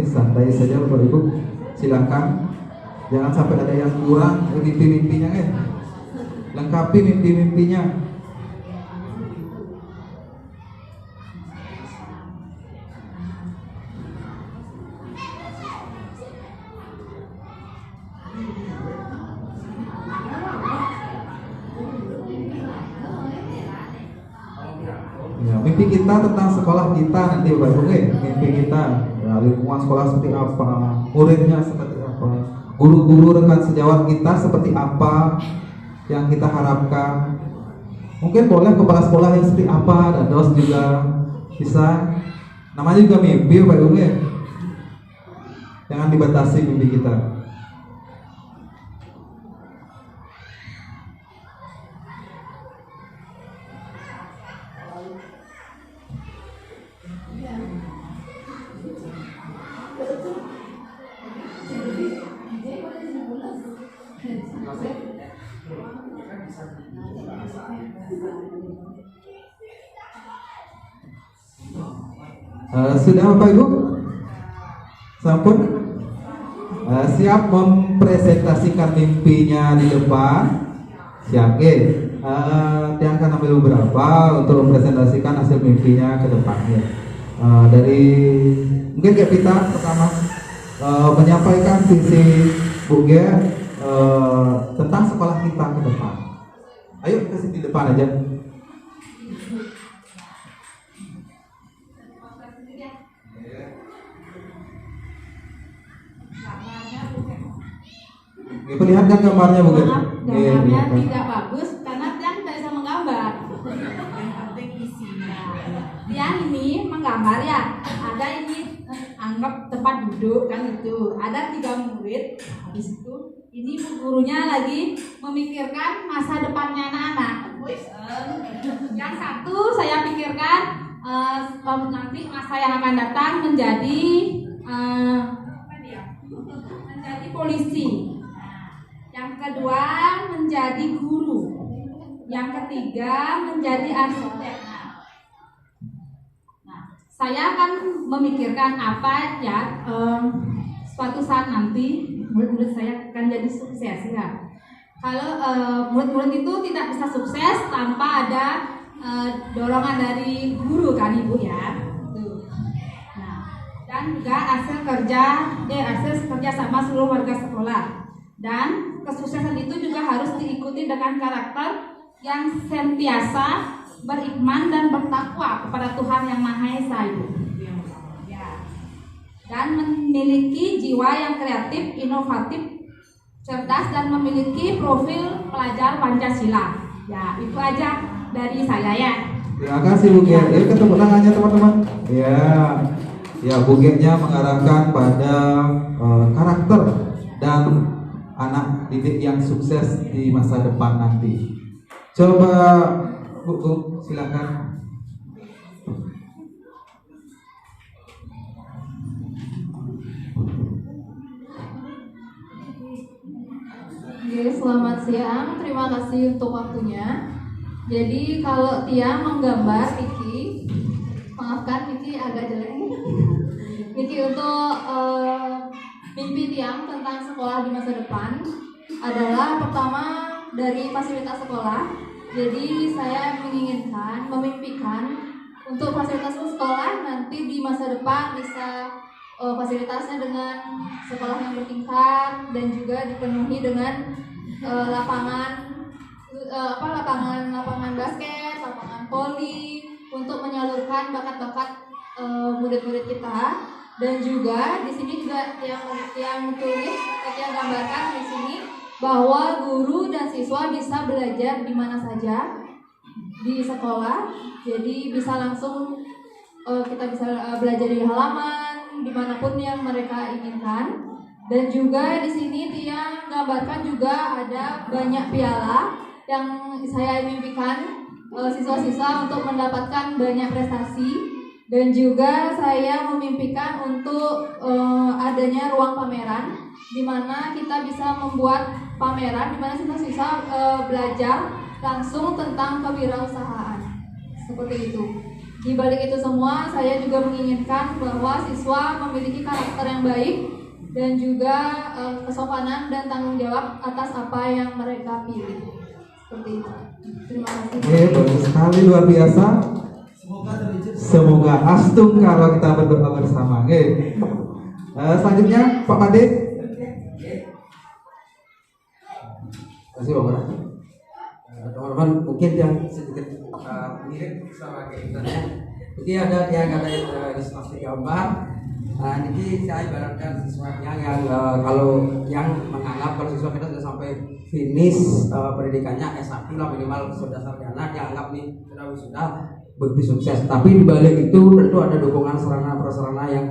Santai saja Bapak Ibu, silakan. Jangan sampai ada yang kurang mimpi-mimpinya, lengkapi mimpi-mimpinya. Ya, mimpi kita tentang sekolah kita nanti Bapak Ibu, mimpi kita. Ya, lingkungan sekolah seperti apa, muridnya seperti apa, guru-guru rekan sejawat kita seperti apa yang kita harapkan. Mungkin boleh kepala sekolah yang seperti apa, dan dos juga bisa. Namanya juga mimpi Pak Ibu, jangan dibatasi mimpi kita. Sudah Bapak Ibu? Sampun? Siap mempresentasikan mimpinya di depan? Siap, dia akan ambil beberapa untuk mempresentasikan hasil mimpinya ke depannya. Dari mungkin kayak kita pertama menyampaikan visi Bu G tentang sekolah kita ke depan. Ayo kasih di depan aja. Perlihatkan gambarnya Bu. Gambarnya tidak bagus karena Tiang tidak bisa menggambar. Yang penting isinya. Tiang ini menggambar ya. Ada ini anggap tempat duduk kan itu. Ada 3 murid. Habis itu ini bu gurunya lagi memikirkan masa depannya anak-anak. Yang satu saya pikirkan nanti masa yang akan datang menjadi menjadi polisi. Yang kedua menjadi guru. Yang ketiga menjadi arsitek. Nah, saya akan memikirkan apa ya suatu saat nanti murid-murid saya akan jadi sukses ya. Kalau murid-murid itu tidak bisa sukses tanpa ada dorongan dari guru kan Ibu ya. Tuh. Nah, dan juga hasil kerja sama seluruh warga sekolah. Dan kesuksesan itu juga harus diikuti dengan karakter yang sentiasa beriman dan bertakwa kepada Tuhan Yang Maha Esa Ibu. Ya. Dan memiliki jiwa yang kreatif, inovatif, cerdas dan memiliki profil pelajar Pancasila. Ya, itu aja dari saya ya. Terima kasih Bu G. Yuk ketemu tangannya teman-teman. Ya Bu G-nya mengarahkan pada karakter dan anak didik yang sukses di masa depan nanti. Coba Bu, silakan. Oke, selamat siang. Terima kasih untuk waktunya. Jadi kalau Tia menggambar Niki, maafkan Niki agak jelek. Niki untuk mimpi Tiang tentang sekolah di masa depan adalah pertama dari fasilitas sekolah. Jadi saya menginginkan, memimpikan untuk fasilitas sekolah nanti di masa depan bisa fasilitasnya dengan sekolah yang bertingkat dan juga dipenuhi dengan lapangan basket, lapangan voli untuk menyalurkan bakat-bakat murid-murid kita. Dan juga di sini juga yang tulis yang gambarkan di sini bahwa guru dan siswa bisa belajar di mana saja di sekolah. Jadi bisa langsung kita bisa belajar di halaman dimanapun yang mereka inginkan. Dan juga di sini dia gambarkan juga ada banyak piala yang saya mimpikan siswa-siswa untuk mendapatkan banyak prestasi. Dan juga saya memimpikan untuk adanya ruang pameran di mana kita bisa membuat pameran di mana siswa-siswa belajar langsung tentang kewirausahaan. Seperti itu. Di balik itu semua, saya juga menginginkan bahwa siswa memiliki karakter yang baik dan juga kesopanan dan tanggung jawab atas apa yang mereka pilih. Seperti itu. Terima kasih. Oke, bagus sekali, luar biasa. Semoga astung kalau kita berdoa bersama. Oke. Selanjutnya Pak Made. Terima kasih Pak Made. Teman-teman mungkin yang sedikit mirip sama kayak kita ya. Jadi ada ilustrasi gambar. Jadi saya ibaratkan siswanya yang kalau yang menganggap kalau siswa kita sudah sampai finish pendidikannya S1 lah minimal sudah sarjana, dia anggap nih sudah begitu sukses. Tapi di balik itu tentu ada dukungan sarana prasarana yang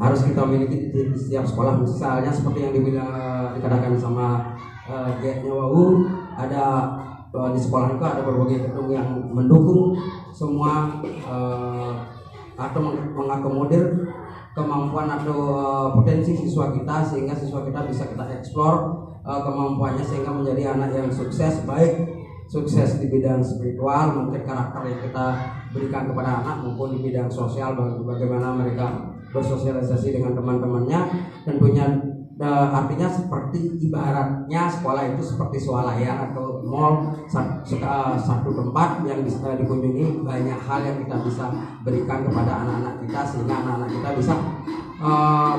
harus kita miliki di setiap sekolah. Misalnya seperti yang dikatakan sama G-nya Wau, ada di sekolah itu ada berbagai gedung yang mendukung semua atau mengakomodir kemampuan atau potensi siswa kita sehingga siswa kita bisa kita eksplor kemampuannya sehingga menjadi anak yang sukses, baik sukses di bidang spiritual, mungkin karakter yang kita berikan kepada anak, maupun di bidang sosial, bagaimana mereka bersosialisasi dengan teman-temannya. Tentunya artinya seperti ibaratnya sekolah itu seperti swalayan atau mall, satu tempat yang bisa dikunjungi, banyak hal yang kita bisa berikan kepada anak-anak kita sehingga anak-anak kita bisa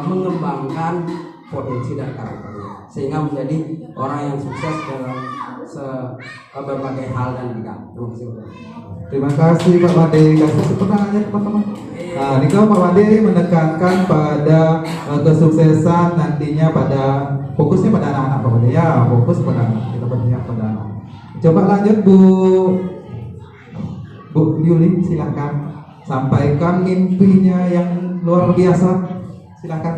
mengembangkan potensi dan karakternya sehingga menjadi orang yang sukses dalam berbagai hal dan bidang. Terima kasih. Terima kasih Pak Made. Kasih tepuk tangannya teman-teman. Nah, ini kalau Pak Made menekankan pada kesuksesan nantinya pada fokusnya pada anak-anak Pak Made ya, fokus pada anak, kita berpihak pada anak. Coba lanjut Bu Yuli, silakan sampaikan mimpinya yang luar biasa. Silakan.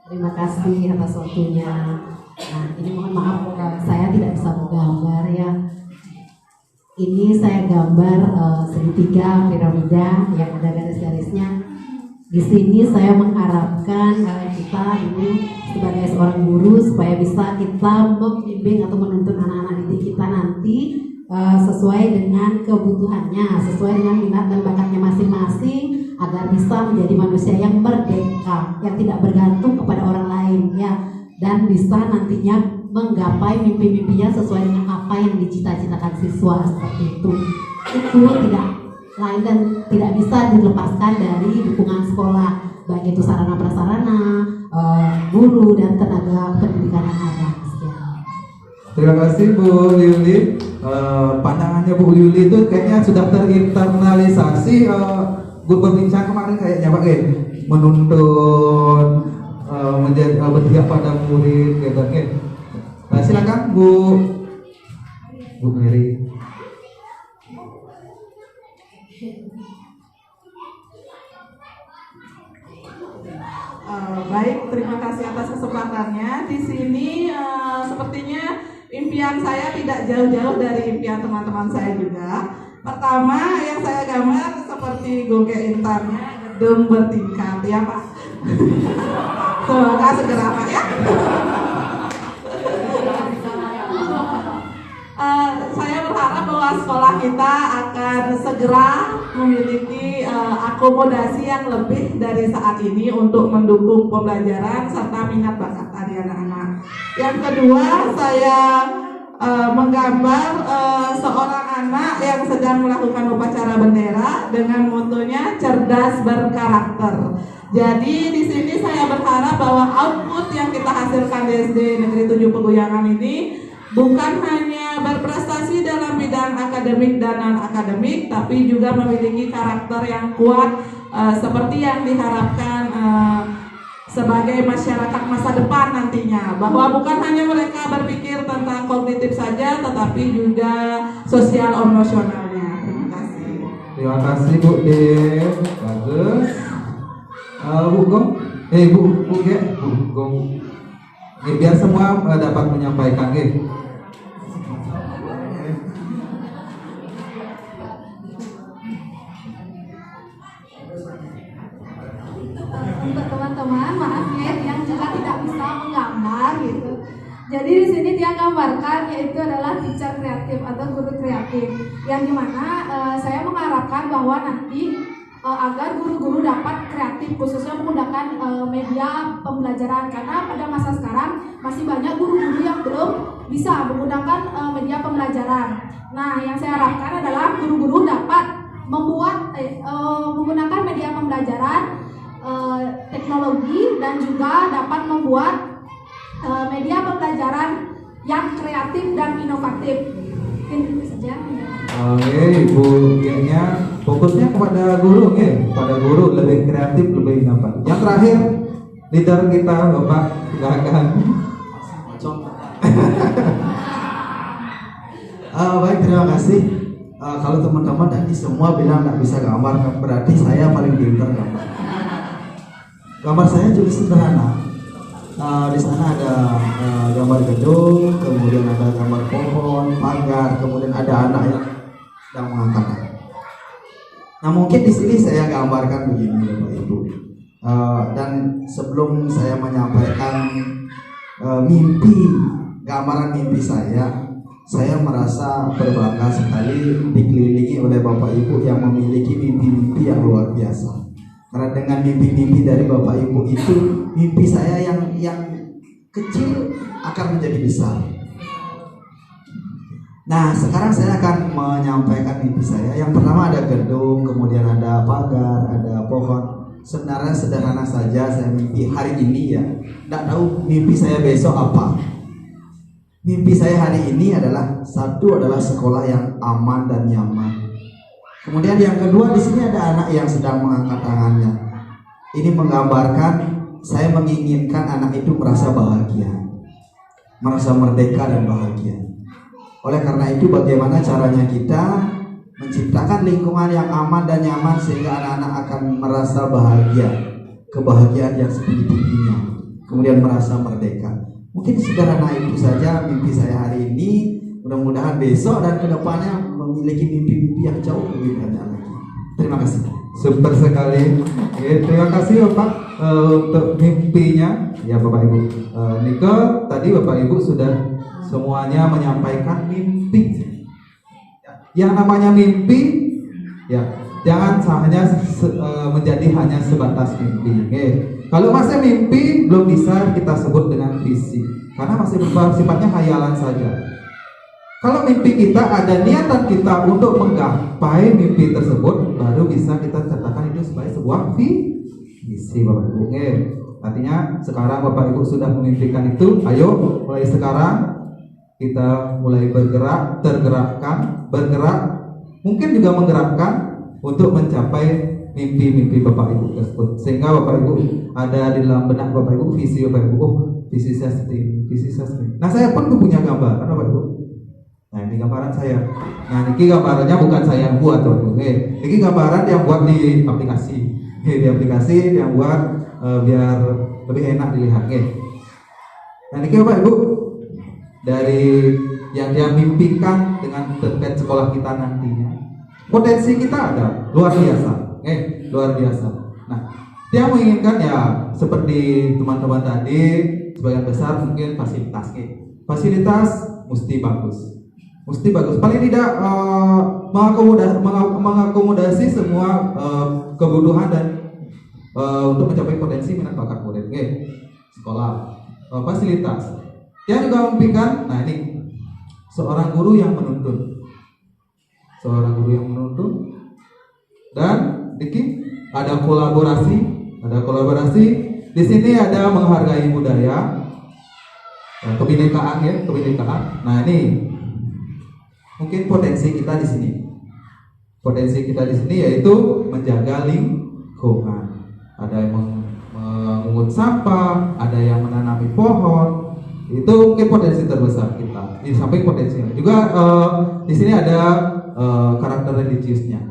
Terima kasih atas waktunya. Nah, ini mohon maaf saya tidak bisa menggambar ya. Ini saya gambar segitiga piramida yang ada garis-garisnya. Di sini saya mengharapkan kita ini sebagai seorang guru supaya bisa kita membimbing atau menuntun anak-anak didik kita nanti sesuai dengan kebutuhannya, sesuai dengan minat dan bakatnya masing-masing, agar bisa menjadi manusia yang merdeka, yang tidak bergantung kepada orang lain ya, dan bisa nantinya menggapai mimpi-mimpinya sesuai dengan apa yang dicita-citakan siswa. Seperti itu tidak lain dan tidak bisa dilepaskan dari dukungan sekolah, baik itu sarana prasarana, guru dan tenaga pendidikan yang ada. Terima kasih Bu Yuli. Pandangannya Bu Yuli itu kayaknya sudah terinternalisasi. Gue berbincang kemarin kayaknya Pak menuntun menjadi berpihak pada murid gitu. Nah, silakan Bu Mary. Baik, terima kasih atas kesempatannya. Di sini sepertinya impian saya tidak jauh-jauh dari impian teman-teman saya juga. Pertama yang saya gambar seperti Goge Intarnya, gedung bertingkat ya Pak. Semoga segera Pak ya. Saya berharap bahwa sekolah kita akan segera memiliki akomodasi yang lebih dari saat ini untuk mendukung pembelajaran serta minat bakat dari anak-anak. Yang kedua, saya menggambar seorang anak yang sedang melakukan upacara bendera dengan motonya cerdas berkarakter. Jadi di sini saya berharap bahwa output yang kita hasilkan di SD Negeri 7 Peguyangan ini bukan hanya berprestasi dalam bidang akademik dan non-akademik, tapi juga memiliki karakter yang kuat seperti yang diharapkan sebagai masyarakat masa depan nantinya, bahwa bukan hanya mereka berpikir tentang kognitif saja, tetapi juga sosial emosionalnya. Terima kasih. Terima kasih Bu Dev, bagus. Bu Gong, Bu Gong. Biar semua dapat menyampaikan. Untuk teman-teman, maaf ya yang juga tidak bisa menggambar gitu. Jadi di sini dia gambarkan yaitu adalah teacher kreatif atau guru kreatif, yang dimana saya mengharapkan bahwa nanti agar guru-guru dapat kreatif khususnya menggunakan media pembelajaran, karena pada masa sekarang masih banyak guru-guru yang belum bisa menggunakan media pembelajaran. Nah, yang saya harapkan adalah guru-guru dapat membuat menggunakan media pembelajaran, teknologi, dan juga dapat membuat media pembelajaran yang kreatif dan inovatif. Mungkin itu saja. Oke, Ibu G-nya fokusnya kepada guru, pada guru lebih kreatif, lebih inovatif. Yang terakhir, leader kita Bapak, silakan. Baik, terima kasih. Kalau teman-teman tadi semua bilang nggak bisa gambar, berarti saya paling pintar gambar. Gambar saya juga sederhana. Di sana ada gambar gedung, kemudian ada gambar pohon, pagar, kemudian ada anak yang sedang mengangkat anak. Nah, mungkin di sini saya gambarkan begini, Bapak Ibu. Dan sebelum saya menyampaikan gambaran mimpi saya merasa berbangga sekali dikelilingi oleh Bapak Ibu yang memiliki mimpi-mimpi yang luar biasa. Karena dengan mimpi-mimpi dari Bapak Ibu itu, mimpi saya yang kecil akan menjadi besar. Nah, sekarang saya akan menyampaikan mimpi saya. Yang pertama ada gedung, kemudian ada pagar, ada pohon. Sebenarnya sederhana saja saya mimpi hari ini ya. Tidak tahu mimpi saya besok apa. Mimpi saya hari ini adalah satu adalah sekolah yang aman dan nyaman. Kemudian yang kedua, di sini ada anak yang sedang mengangkat tangannya. Ini menggambarkan saya menginginkan anak itu merasa bahagia, merasa merdeka dan bahagia. Oleh karena itu, bagaimana caranya kita menciptakan lingkungan yang aman dan nyaman sehingga anak-anak akan merasa bahagia, kebahagiaan yang setinggi-tingginya, kemudian merasa merdeka. Mungkin sederhana itu saja mimpi saya hari ini. Mudah-mudahan besok dan kedepannya memiliki mimpi-mimpi yang jauh lebih banyak lagi. Terima kasih. Super sekali. Oke, terima kasih Bapak untuk mimpinya. Ya Bapak Ibu. Nike tadi Bapak Ibu sudah semuanya menyampaikan mimpi. Yang namanya mimpi, ya jangan hanya menjadi hanya sebatas mimpi. Oke. Kalau masih mimpi belum bisa kita sebut dengan visi, karena masih sifatnya hayalan saja. Kalau mimpi kita ada niatan kita untuk menggapai mimpi tersebut, baru bisa kita katakan itu sebagai sebuah visi, Bapak Ibu. Artinya sekarang Bapak Ibu sudah memimpikan itu, ayo mulai sekarang kita mulai bergerak, bergerak, mungkin juga menggerakkan untuk mencapai mimpi-mimpi Bapak Ibu tersebut. Sehingga Bapak Ibu ada di dalam benak Bapak Ibu visi Bapak Ibu, visi saya seperti ini, visi saya seperti ini. Nah, saya pun punya gambar, kan Bapak Ibu. Nah, ini gambaran saya. Nah, ini gambarannya bukan saya yang buat, Bapak Ibu. Ini gambaran yang buat di aplikasi. Di aplikasi yang buat biar lebih enak dilihat. Nah, ini Bapak Ibu dari yang dia mimpikan dengan terkait sekolah kita nantinya. Potensi kita ada luar biasa. Luar biasa. Nah, dia menginginkan ya seperti teman-teman tadi, sebagian besar mungkin fasilitas. Fasilitas mesti bagus. Paling tidak mengakomodasi semua kebutuhan dan untuk mencapai potensi minat bakat murid. Sekolah, fasilitas. Dia juga memimpikan, nah ini seorang guru yang menuntun, dan Diki ada kolaborasi. Di sini ada menghargai budaya, kebinekaan. Nah ini mungkin potensi kita di sini. Potensi kita di sini yaitu menjaga lingkungan. Ada yang mengungut sampah, ada yang menanami pohon. Itu mungkin potensi terbesar kita. Di samping potensi juga di sini ada karakter religiusnya.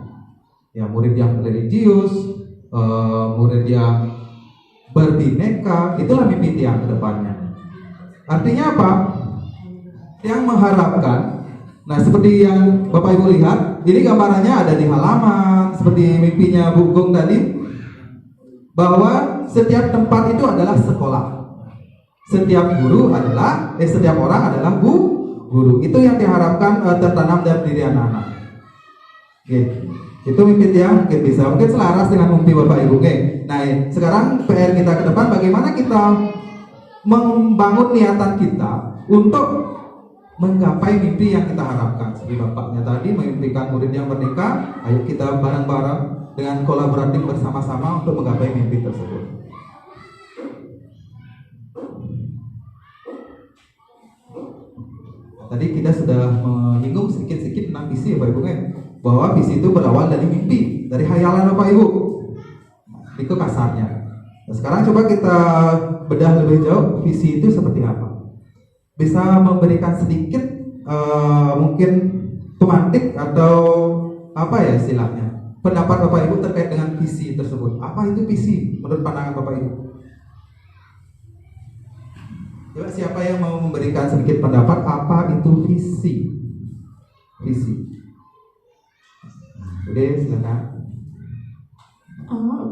Ya, murid yang religius, murid yang berbineka, itulah mimpi Tiang ke depannya. Artinya apa? Yang mengharapkan, nah seperti yang Bapak Ibu lihat, ini gambarannya ada di halaman, seperti mimpinya Bu Gung tadi, bahwa setiap tempat itu adalah sekolah. Setiap guru adalah, setiap orang adalah guru. Itu yang diharapkan tertanam dalam diri anak-anak. Oke, itu mimpi Tiang mungkin selaras dengan mimpi Bapak Ibu. Oke, nah sekarang PR kita ke depan, bagaimana kita membangun niatan kita untuk menggapai mimpi yang kita harapkan. Seperti bapaknya tadi memimpikan murid yang merdeka, ayo kita bareng-bareng dengan kolaboratif bersama-sama untuk menggapai mimpi tersebut. Tadi kita sudah menyinggung sedikit-sedikit tentang visi ya Bapak Ibu, bahwa visi itu berawal dari mimpi, dari hayalan Bapak Ibu. Itu kasarnya. Nah, sekarang coba kita bedah lebih jauh, visi itu seperti apa? Bisa memberikan sedikit mungkin pemantik atau apa ya istilahnya, pendapat Bapak Ibu terkait dengan visi tersebut. Apa itu visi menurut pandangan Bapak Ibu? Coba siapa yang mau memberikan sedikit pendapat apa itu visi? Visi. Oke, silakan.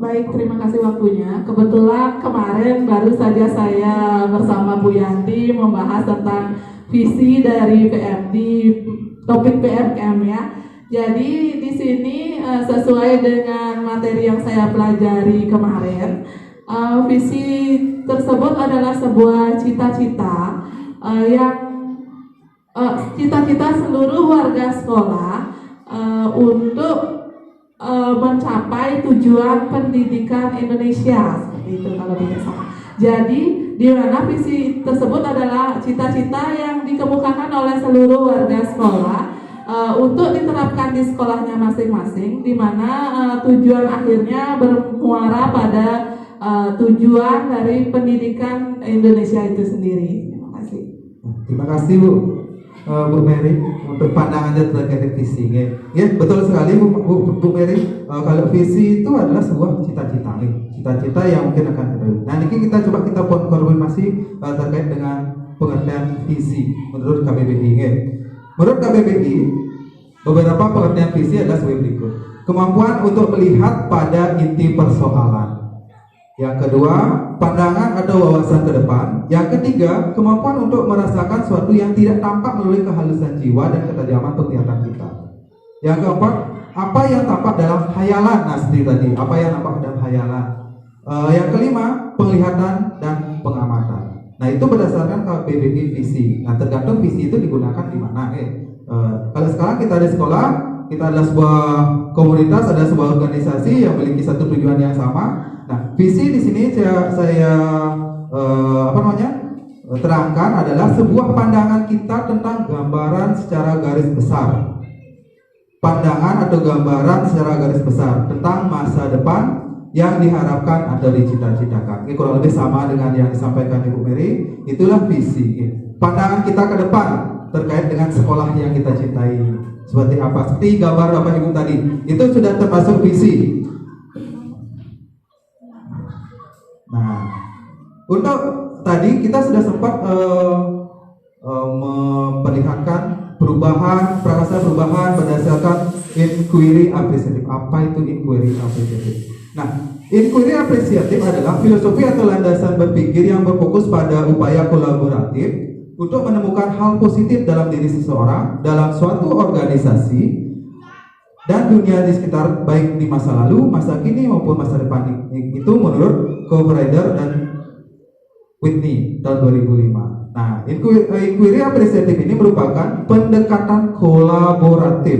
Baik, terima kasih waktunya. Kebetulan kemarin baru saja saya bersama Bu Yanti membahas tentang visi dari PMD, topik PMM ya. Jadi di sini sesuai dengan materi yang saya pelajari kemarin, visi tersebut adalah sebuah cita-cita yang cita-cita seluruh warga sekolah untuk mencapai tujuan pendidikan Indonesia, seperti itu kalau tidak salah. Jadi di mana visi tersebut adalah cita-cita yang dikemukakan oleh seluruh warga sekolah untuk diterapkan di sekolahnya masing-masing, di mana tujuan akhirnya bermuara pada tujuan dari pendidikan Indonesia itu sendiri. Terima kasih. Terima kasih Bu Mary untuk pandangannya terkait visi. Ya, betul sekali Bu Mary. Kalau visi itu adalah sebuah cita-cita, cita-cita yang mungkin akan kita. Nah, ini kita coba kita konfirmasi terkait dengan pengertian visi menurut KBBI. Menurut KBBI, beberapa pengertian visi adalah sebagai berikut: kemampuan untuk melihat pada inti persoalan. Yang kedua, pandangan atau wawasan ke depan. Yang ketiga, kemampuan untuk merasakan sesuatu yang tidak tampak melalui kehalusan jiwa dan ketajaman penglihatan kita. Yang keempat, apa yang tampak dalam hayalan. Nah, seperti tadi, apa yang tampak dalam hayalan. Yang kelima, penglihatan dan pengamatan. Nah, itu berdasarkan KBBI visi. Nah, tergantung visi itu digunakan di mana. Kalau sekarang kita di sekolah, kita adalah sebuah komunitas, ada sebuah organisasi yang memiliki satu tujuan yang sama. Nah, visi di sini saya terangkan adalah sebuah pandangan kita tentang gambaran secara garis besar. Pandangan atau gambaran secara garis besar tentang masa depan yang diharapkan atau dicita-citakan. Ini kurang lebih sama dengan yang disampaikan Ibu Mary. Itulah visi. Pandangan kita ke depan terkait dengan sekolah yang kita cintai. Seperti apa? Seperti gambar Bapak Ibu tadi. Itu sudah termasuk visi. Nah, untuk tadi kita sudah sempat memperlihatkan prakasa perubahan berdasarkan inquiry apresiatif. Apa itu inquiry apresiatif? Nah, inquiry apresiatif adalah filosofi atau landasan berpikir yang berfokus pada upaya kolaboratif untuk menemukan hal positif dalam diri seseorang, dalam suatu organisasi, dan dunia di sekitar, baik di masa lalu, masa kini maupun masa depan. Itu menurut Covrider dan Whitney tahun 2005. Nah, inquiry apresiatif ini merupakan pendekatan kolaboratif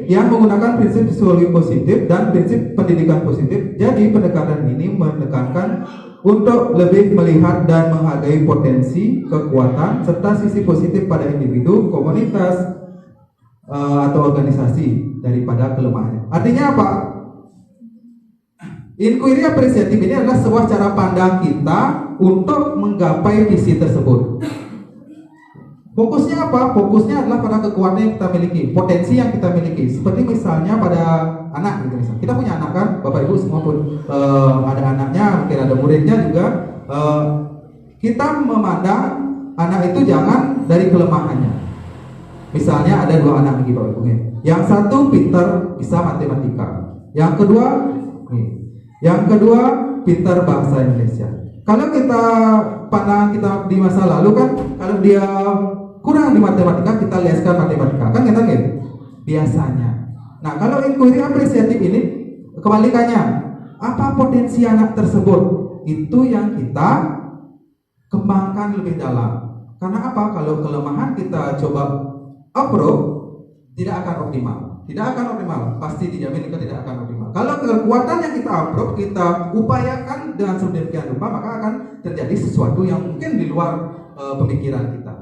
yang menggunakan prinsip psikologi positif dan prinsip pendidikan positif. Jadi pendekatan ini menekankan untuk lebih melihat dan menghargai potensi, kekuatan, serta sisi positif pada individu, komunitas, atau organisasi daripada kelemahannya. Artinya apa? Inquiry apresiatif ini adalah sebuah cara pandang kita untuk menggapai visi tersebut. Fokusnya apa? Fokusnya adalah pada kekuatan yang kita miliki, potensi yang kita miliki. Seperti misalnya pada anak, gitu misalnya. Kita punya anak kan, Bapak Ibu semua pun ada anaknya, mungkin ada muridnya juga. Kita memandang anak itu jangan dari kelemahannya. Misalnya ada 2 anak lagi Bapak Ibu. Yang satu pintar bisa matematika, yang kedua pintar bahasa Indonesia. Kalau kita pandangan kita di masa lalu kan, kalau dia kurang di matematika kita leskan matematika kan kita gitu biasanya. Nah kalau inquiry apresiatif ini kebalikannya, apa potensi anak tersebut itu yang kita kembangkan lebih dalam. Karena apa? Kalau kelemahan kita coba approve tidak akan optimal. Tidak akan optimal, pasti dijamin itu tidak akan optimal. Kalau kekuatan yang kita approve, kita upayakan dengan sedemikian rupa, maka akan terjadi sesuatu yang mungkin di luar pemikiran kita.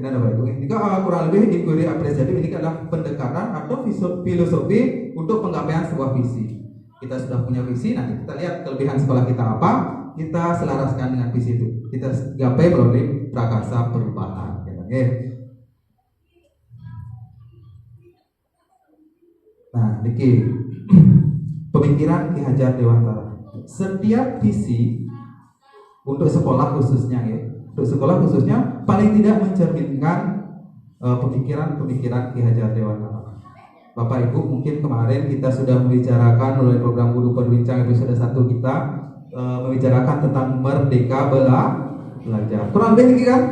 Ini ada Bapak Ibu. Jika kurang lebih inquiry apresiatif ini adalah pendekatan atau filosofi untuk penggapaian sebuah visi. Kita sudah punya visi, nanti kita lihat kelebihan sekolah kita apa, kita selaraskan dengan visi itu. Kita gapai melalui prakarsa perubahan. Oke. Nah, Niki, pemikiran Ki Hajar Dewantara. Setiap visi untuk sekolah khususnya paling tidak mencerminkan pemikiran Ki Hajar Dewantara. Bapak Ibu mungkin kemarin kita sudah membicarakan melalui program Guru Berbincang episode 1 kita membicarakan tentang merdeka belajar. Kurang lebih kan?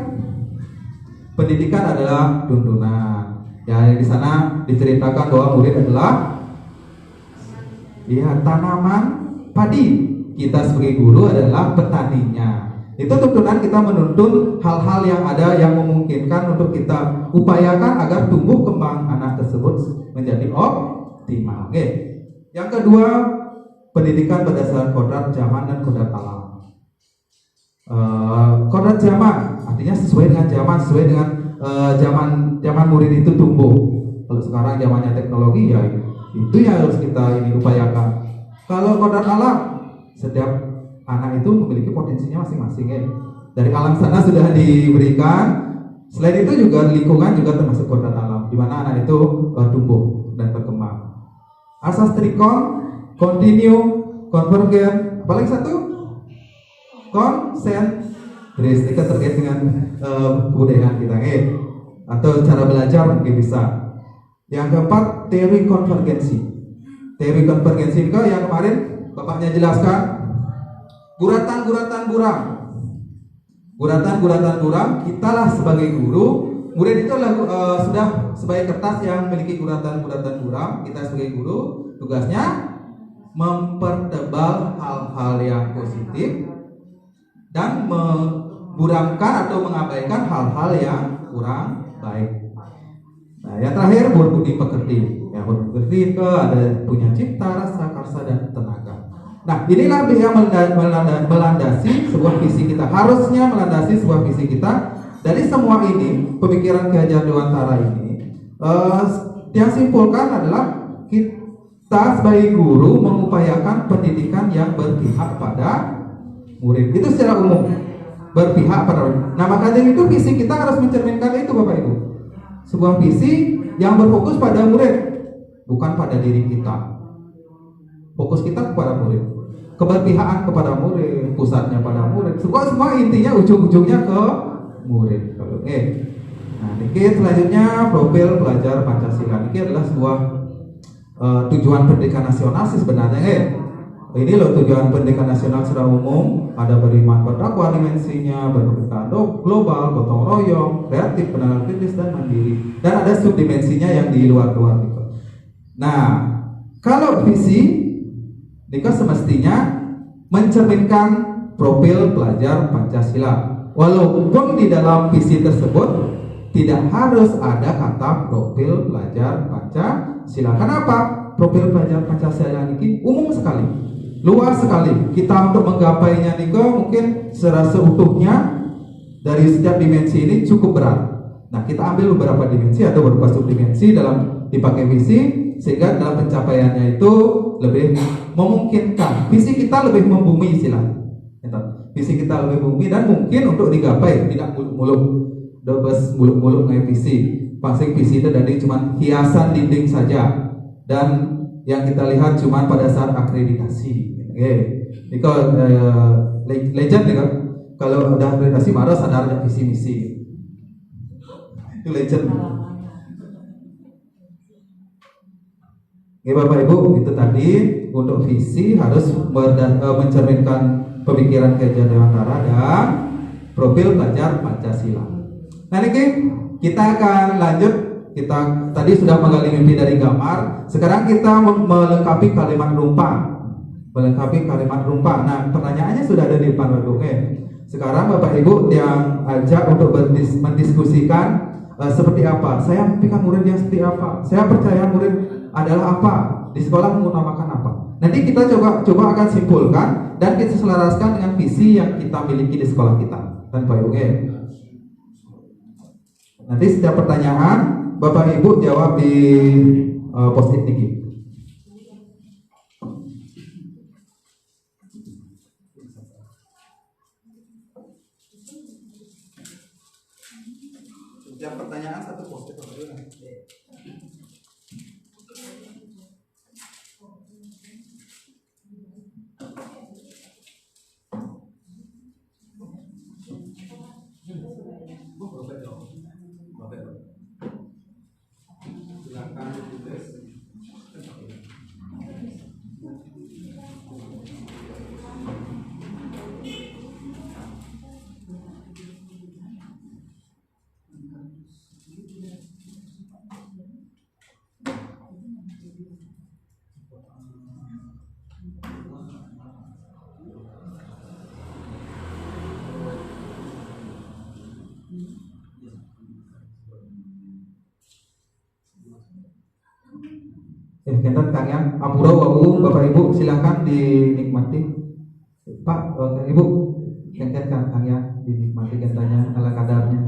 Pendidikan adalah tuntunan. Ya, di sana diceritakan bahwa murid adalah tanaman padi. Kita sebagai guru adalah petaninya. Itu tuntunan kita menuntun hal-hal yang ada yang memungkinkan untuk kita upayakan agar tumbuh kembang anak tersebut menjadi optimal. Oke. Yang kedua, pendidikan berdasarkan kodrat zaman dan kodrat alam. Kodrat zaman artinya sesuai dengan zaman, sesuai dengan zaman murid itu tumbuh. Kalau sekarang zamannya teknologi ya itu yang harus kita upayakan. Kalau kodrat alam, setiap anak itu memiliki potensinya masing-masing ya. Dari alam sana sudah diberikan. Selain itu juga lingkungan juga termasuk kodrat alam, di mana anak itu tumbuh dan berkembang. Asas trikon, continue, convergen, paling satu konsen. Terus kita terkait dengan kebudayaan kita, atau cara belajar mungkin bisa. Yang keempat, teori konvergensi. Teori konvergensi itu yang kemarin bapaknya jelaskan, guratan buram. Kitalah sebagai guru, murid itu sudah sebagai kertas yang memiliki guratan buram. Kita sebagai guru tugasnya mempertebal hal-hal yang positif dan memburamkan atau mengabaikan hal-hal yang kurang baik. Nah, yang terakhir berbudi pekerti. Ya, berbudi pekerti itu ada punya cipta, rasa, karsa, dan tenaga. Nah, inilah yang melandasi sebuah visi kita. Harusnya melandasi sebuah visi kita. Dari semua ini, pemikiran Ki Hajar Dewantara ini, yang simpulkan adalah kita sebagai guru mengupayakan pendidikan yang berpihak pada murid. Itu secara umum berpihak pada murid. Nah, maka dari itu visi kita harus mencerminkan itu Bapak Ibu. Sebuah visi yang berfokus pada murid, bukan pada diri kita. Fokus kita kepada murid, keberpihakan kepada murid, pusatnya pada murid. Semua intinya ujung-ujungnya ke murid. Oke. Nah, ini selanjutnya profil pelajar Pancasila. Ini adalah sebuah tujuan pendidikan nasional sih sebenarnya. Ini loh tujuan pendidikan nasional secara umum, ada beriman bertakwa dimensinya, berkebutuhan global, gotong royong, kreatif, penanganan kritis, dan mandiri. Dan ada subdimensinya yang di luar-luar gitu. Nah, kalau visi Dika semestinya mencerminkan profil pelajar Pancasila. Walaupun di dalam visi tersebut tidak harus ada kata profil pelajar Pancasila. Kenapa? Profil pelajar Pancasila ini umum sekali, luas sekali. Kita untuk menggapainya mungkin secara seutuhnya dari setiap dimensi ini cukup berat. Nah, kita ambil beberapa dimensi atau beberapa subdimensi dalam dipakai visi, sehingga dalam pencapaiannya itu lebih memungkinkan. Visi kita lebih membumi istilahnya. Visi kita lebih membumi dan mungkin untuk digapai, tidak muluk-muluk, dobes muluk-muluk kayak visi. Pasti visi itu dari cuma hiasan dinding saja, dan yang kita lihat cuma pada saat akreditasi. Ini kalau legend ya kan, kalau udah akreditasi baru sadarnya visi misi. Itu legend. Oke Bapak Ibu, itu tadi untuk visi harus mencerminkan pemikiran Gajah Dewantara dan profil pelajar Pancasila. Nah ini kita akan lanjut. Kita tadi sudah menggali mimpi dari gambar. Sekarang kita melengkapi kalimat rumpah. Nah pertanyaannya sudah ada di depan Bapak Ibu. Sekarang Bapak Ibu yang ajak untuk mendiskusikan seperti apa. Saya mimpikan murid yang seperti apa. Saya percaya murid adalah apa. Di sekolah mengutamakan apa. Nanti kita coba akan simpulkan dan kita selaraskan dengan visi yang kita miliki di sekolah kita. Dan Bapak Ibu. Nanti setiap pertanyaan Bapak Ibu jawab di post-it niki. Setiap pertanyaan satu post-it. Kentan Kang yang Ampura Wawu, Bapak Ibu silahkan dinikmati. Pak, Ibu, kentan Kang yang dinikmati kentanya ala kadarnya.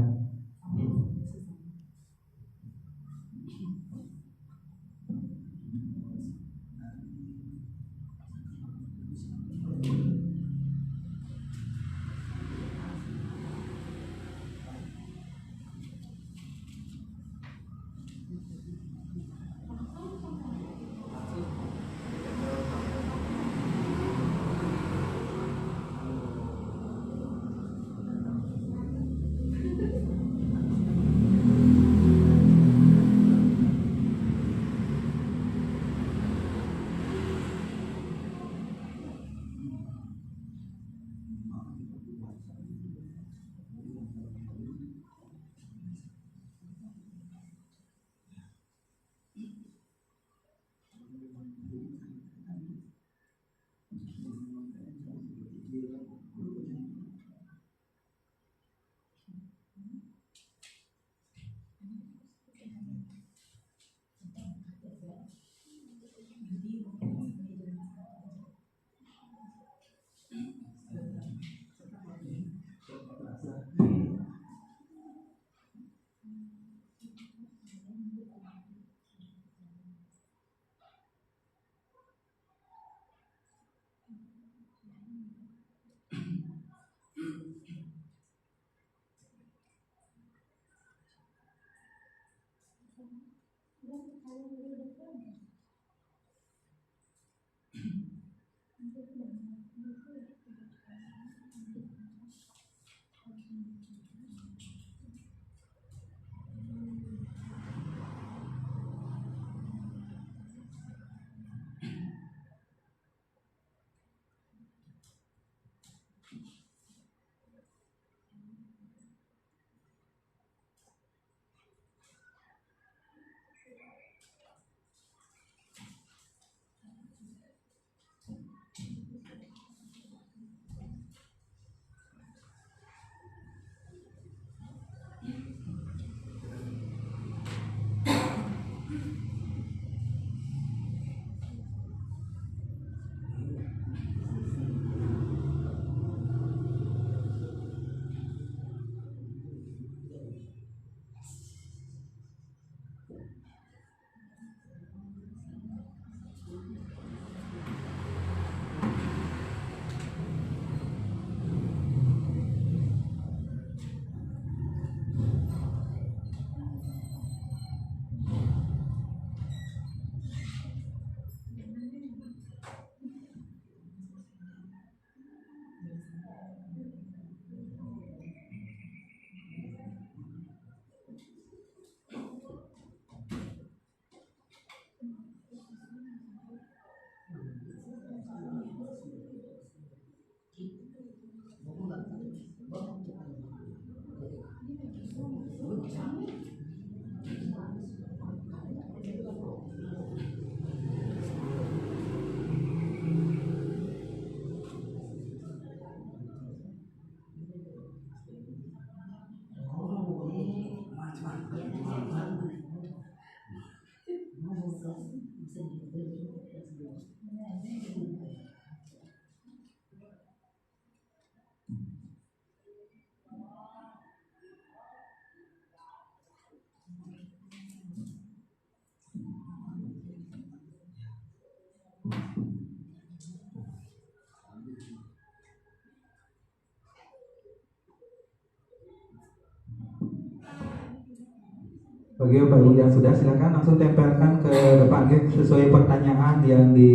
Bagi Bapak Ibu yang sudah, silakan langsung tempelkan ke depan sesuai pertanyaan yang di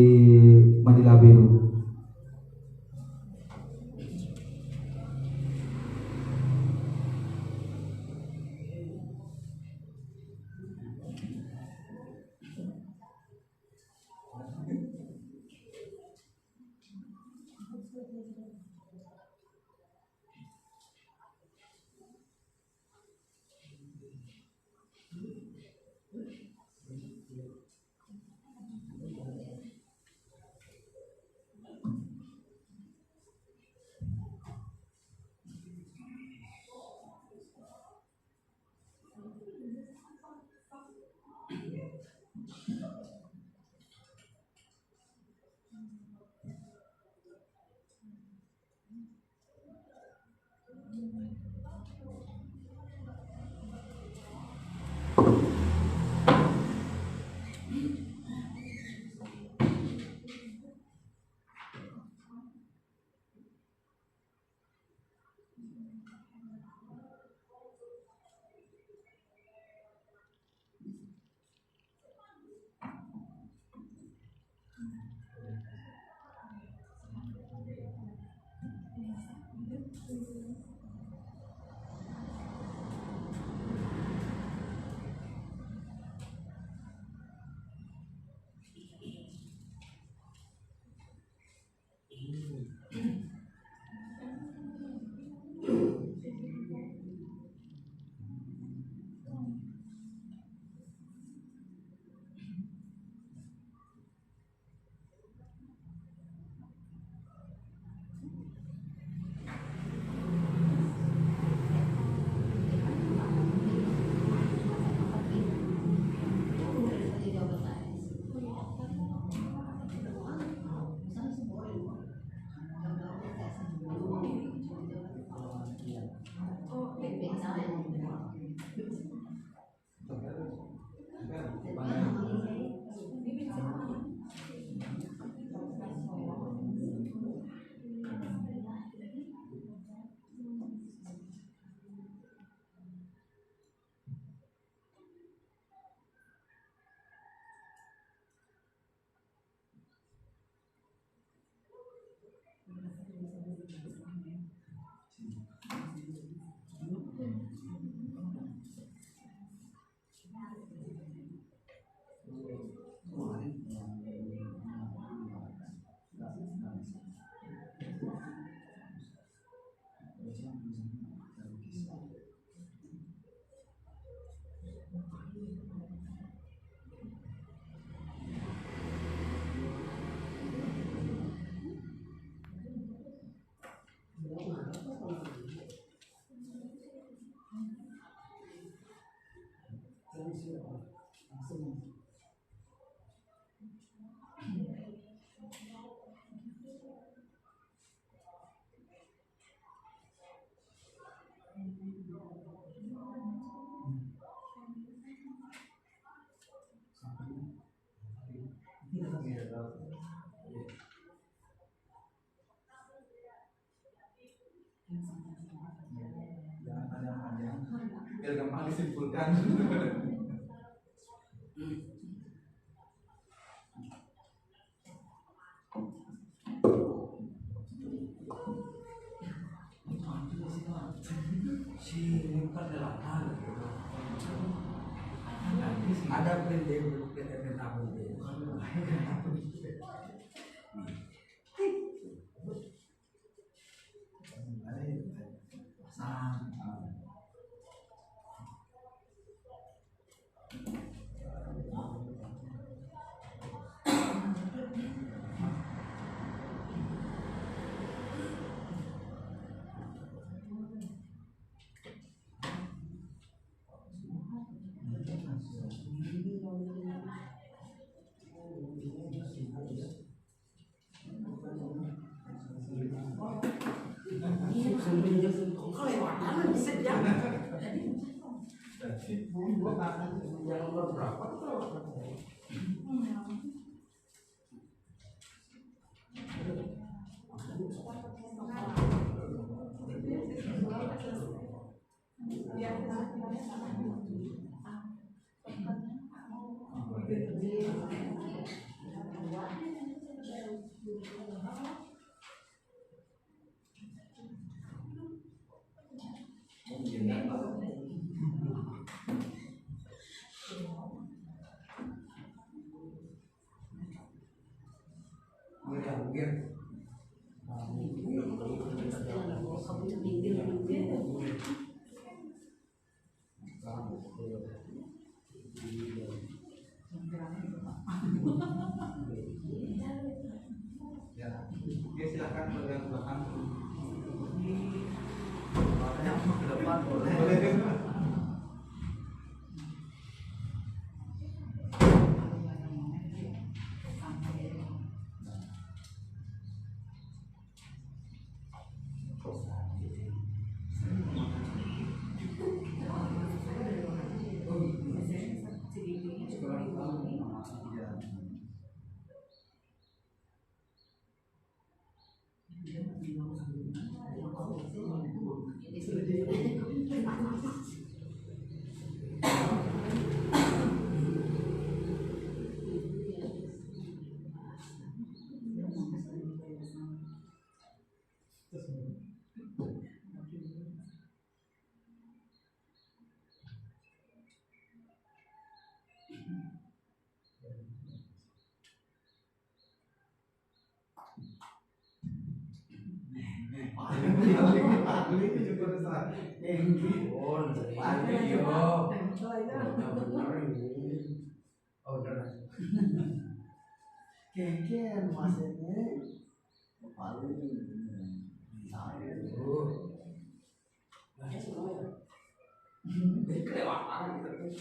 Manila biru. Jangan panjang-panjang, biar gampang disimpulkan. Ada perintah tamu. Ya, oke silakan bagian belakang. Ke depan boleh. Keken maksudnya paling Jadi kelewatan gitu.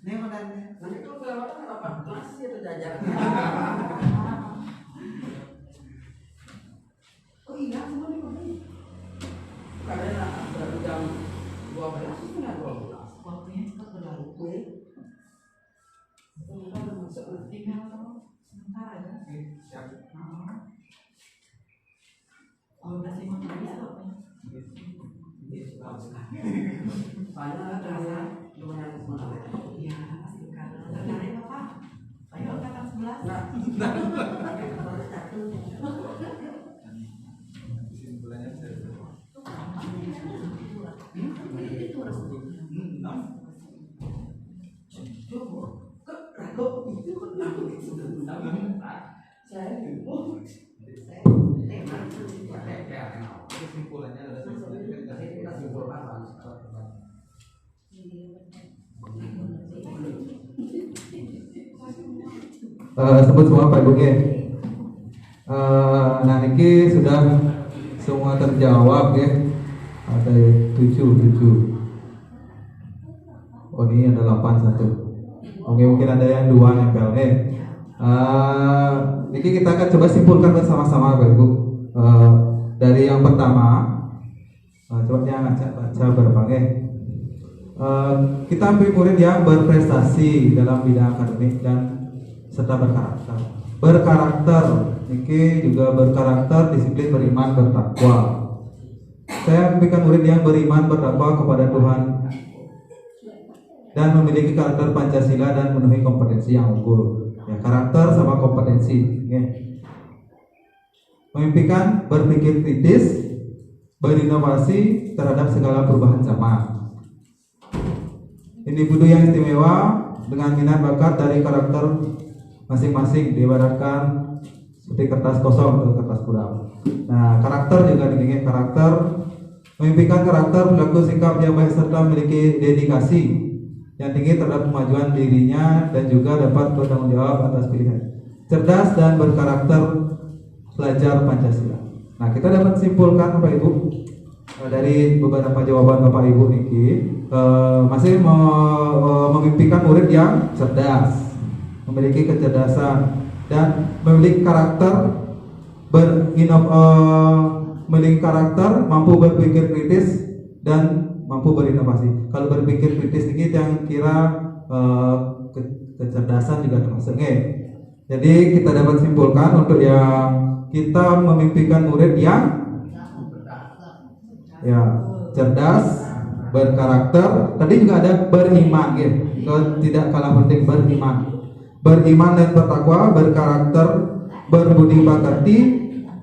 nih modalnya Nanti kalau kelewatan apa? Kelas itu jajarnya. oh iya semua nih Karena baru jam 12 itu nggak 12. waktunya cepat berlalu kue kita udah masuk tinggal sebentar aja Siap. 12:15 apa Soalnya terasa lumayan semangat. ya pasti karena tertarik bapak ayo angkatan 11 Kesimpulannya saya kesimpulannya adalah Kita simpulkan sebut semua Pak Ibu G. Nah niki sudah semua terjawab ya. Ada 7. Oh ini ada 8 satu. Oke mungkin ada yang 2 nempel nih. Niki kita akan coba simpulkan bersama-sama Pak Ibu. Dari yang pertama, coba yang baca berbagai. Kita ambil murid yang berprestasi dalam bidang akademik dan serta berkarakter. Berkarakter, niki juga berkarakter, disiplin, beriman, bertakwa. Saya ambilkan murid yang beriman, bertakwa kepada Tuhan dan memiliki karakter Pancasila dan memenuhi kompetensi yang unggul. Ya, karakter sama kompetensi. Ya. Memimpikan, berpikir kritis, berinovasi terhadap segala perubahan zaman. Individu yang istimewa dengan minat bakat dari karakter masing-masing diibaratkan seperti kertas kosong atau kertas kuram. Nah, karakter juga diinginkan karakter memimpikan karakter perilaku sikap yang baik serta memiliki dedikasi yang tinggi terhadap kemajuan dirinya dan juga dapat bertanggung jawab atas pilihan. Cerdas dan berkarakter pelajar Pancasila. Nah, kita dapat simpulkan Bapak Ibu dari beberapa jawaban Bapak Ibu niki masih memimpikan murid yang cerdas, memiliki kecerdasan dan memiliki karakter memiliki karakter mampu berpikir kritis dan mampu berinovasi. Kalau berpikir kritis ini yang kira kecerdasan juga termasuk. Jadi kita dapat simpulkan untuk yang kita memimpikan murid yang ya cerdas, berkarakter. Tadi juga ada beriman, gitu. Tidak kalah penting beriman dan bertakwa, berkarakter, berbudi pekerti,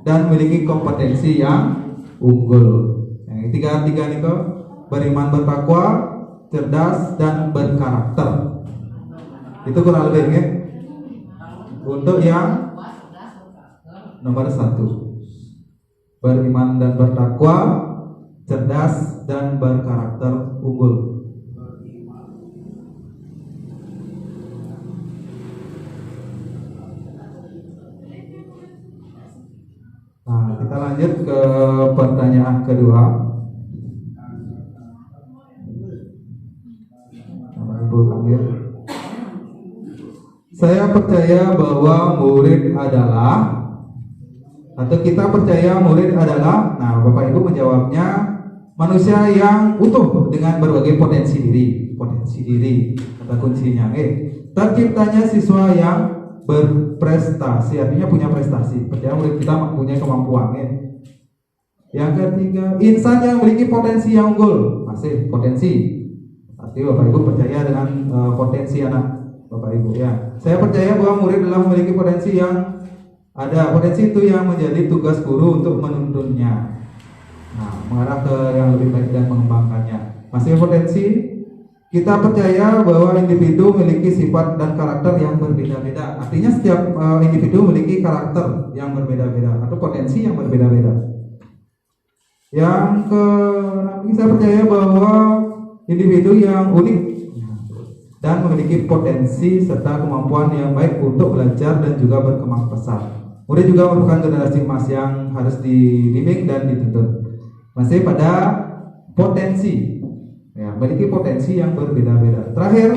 dan memiliki kompetensi yang unggul. Yang tiga nih kok, beriman, bertakwa, cerdas, dan berkarakter. Itu kurang lebih ya. Untuk yang nomor 1, beriman dan bertakwa, cerdas, dan berkarakter unggul. Nah, kita lanjut ke pertanyaan kedua. Ibu Amir. Saya percaya bahwa murid adalah, atau kita percaya murid adalah, nah Bapak Ibu menjawabnya, manusia yang utuh dengan berbagai potensi diri, kata kuncinya. Terciptanya siswa yang berprestasi, artinya punya prestasi. Percaya murid kita punya kemampuan. Yang ketiga, insan yang memiliki potensi yang unggul, masih potensi. Pasti Bapak Ibu percaya dengan potensi anak Bapak Ibu ya. Saya percaya bahwa murid adalah memiliki potensi yang ada. Potensi itu yang menjadi tugas guru untuk menuntunnya. Nah, mengarah ke yang lebih baik dan mengembangkannya. Masih potensi. Kita percaya bahwa individu memiliki sifat dan karakter yang berbeda-beda. Artinya setiap individu memiliki karakter yang berbeda-beda atau potensi yang berbeda-beda. Yang keenam, saya percaya bahwa individu yang unik dan memiliki potensi serta kemampuan yang baik untuk belajar dan juga berkembang pesat. Murid juga merupakan generasi emas yang harus dibimbing dan dituntun. Masih pada potensi. Ya, memiliki potensi yang berbeda-beda. Terakhir,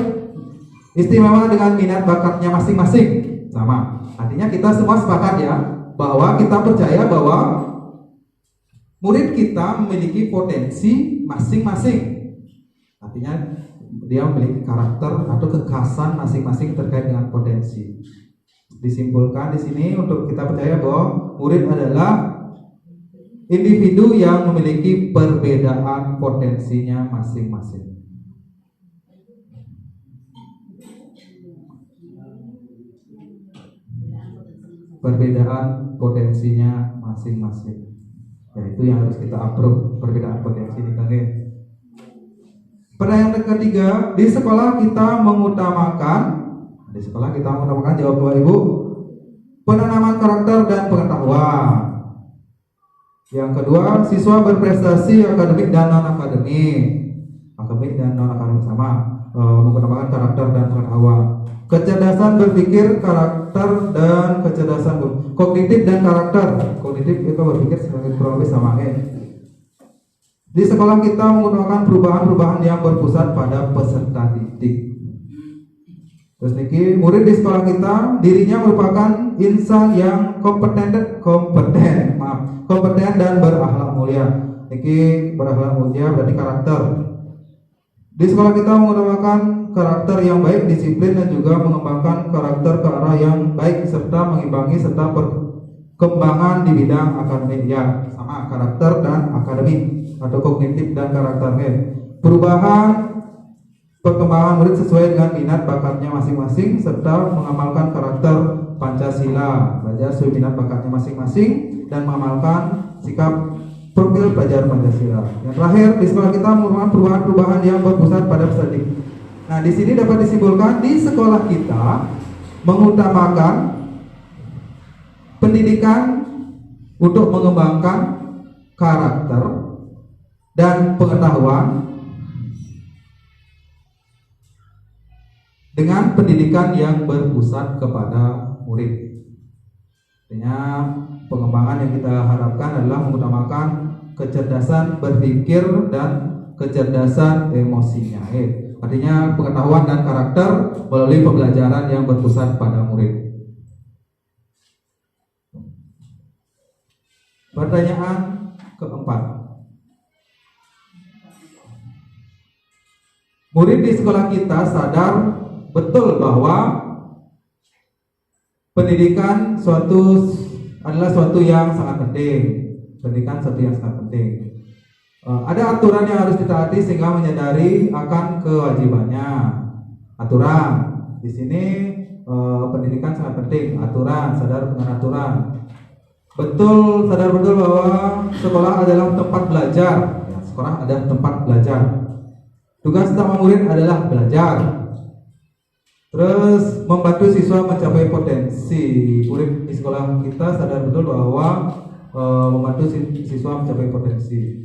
istimewa dengan minat bakatnya masing-masing. Sama. Artinya kita semua sepakat ya bahwa kita percaya bahwa murid kita memiliki potensi masing-masing. Artinya dia memiliki karakter atau kekhasan masing-masing terkait dengan potensi. Disimpulkan di sini untuk kita percaya bahwa murid adalah individu yang memiliki perbedaan potensinya masing-masing. Perbedaan potensinya masing-masing. Ya, itu yang harus kita approve, perbedaan potensi ini kan. Pertanyaan ketiga, di sekolah kita mengutamakan jawab Bapak Ibu, penanaman karakter dan pengetahuan. Yang kedua, siswa berprestasi akademik dan non akademik sama, mengutamakan karakter dan pengetahuan. Kecerdasan berpikir, karakter dan kecerdasan kognitif dan karakter. Kognitif itu berpikir kurang lebih sama. Di sekolah kita menggunakan perubahan-perubahan yang berpusat pada peserta didik. Terus niki, murid di sekolah kita dirinya merupakan insan yang kompeten dan berakhlak mulia. Niki berakhlak mulia berarti karakter. Di sekolah kita menggunakan karakter yang baik, disiplin dan juga mengembangkan karakter ke arah yang baik serta mengimbangi serta perkembangan di bidang akademik ya, sama karakter dan akademik atau kognitif dan karakternya. Perkembangan murid sesuai dengan minat bakatnya masing-masing serta mengamalkan karakter Pancasila, belajar sesuai minat bakatnya masing-masing dan mengamalkan sikap profil pelajar Pancasila. Yang terakhir, di sekolah kita merupakan perubahan-perubahan yang berpusat pada peserta didik. Nah, di sini dapat disimpulkan di sekolah kita mengutamakan pendidikan untuk mengembangkan karakter dan pengetahuan dengan pendidikan yang berpusat kepada murid. Artinya pengembangan yang kita harapkan adalah mengutamakan kecerdasan berpikir dan kecerdasan emosinya. Artinya pengetahuan dan karakter melalui pembelajaran yang berpusat pada murid. Pertanyaan keempat. Murid di sekolah kita sadar betul bahwa pendidikan adalah suatu yang sangat penting. Pendidikan suatu yang sangat penting. Ada aturan yang harus ditaati sehingga menyadari akan kewajibannya. Aturan di sini pendidikan sangat penting. Aturan, sadar dengan aturan. betul, sadar betul bahwa sekolah adalah tempat belajar. Ya, sekolah adalah tempat belajar. Tugas utama murid adalah belajar. Terus membantu siswa mencapai potensi. Murid di sekolah kita sadar betul bahwa membantu siswa mencapai potensi.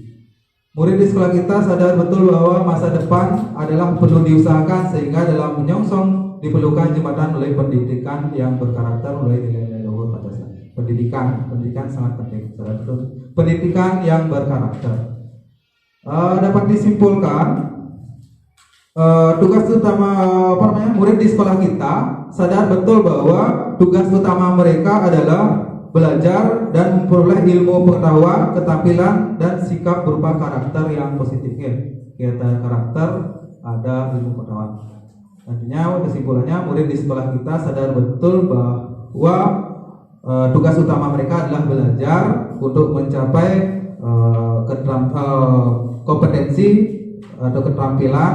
Murid di sekolah kita sadar betul bahwa masa depan adalah perlu diusahakan, sehingga dalam menyongsong diperlukan jembatan melalui pendidikan yang berkarakter melalui nilai-nilai luhur Pancasila. Pendidikan sangat penting. Sadar betul. Pendidikan yang berkarakter. Dapat disimpulkan tugas utama murid di sekolah kita sadar betul bahwa tugas utama mereka adalah belajar dan memperoleh ilmu pengetahuan, keterampilan dan sikap berupa karakter yang positif. Kita karakter ada ilmu pengetahuan. Artinya kesimpulannya murid di sekolah kita sadar betul bahwa tugas utama mereka adalah belajar untuk mencapai kompetensi atau keterampilan.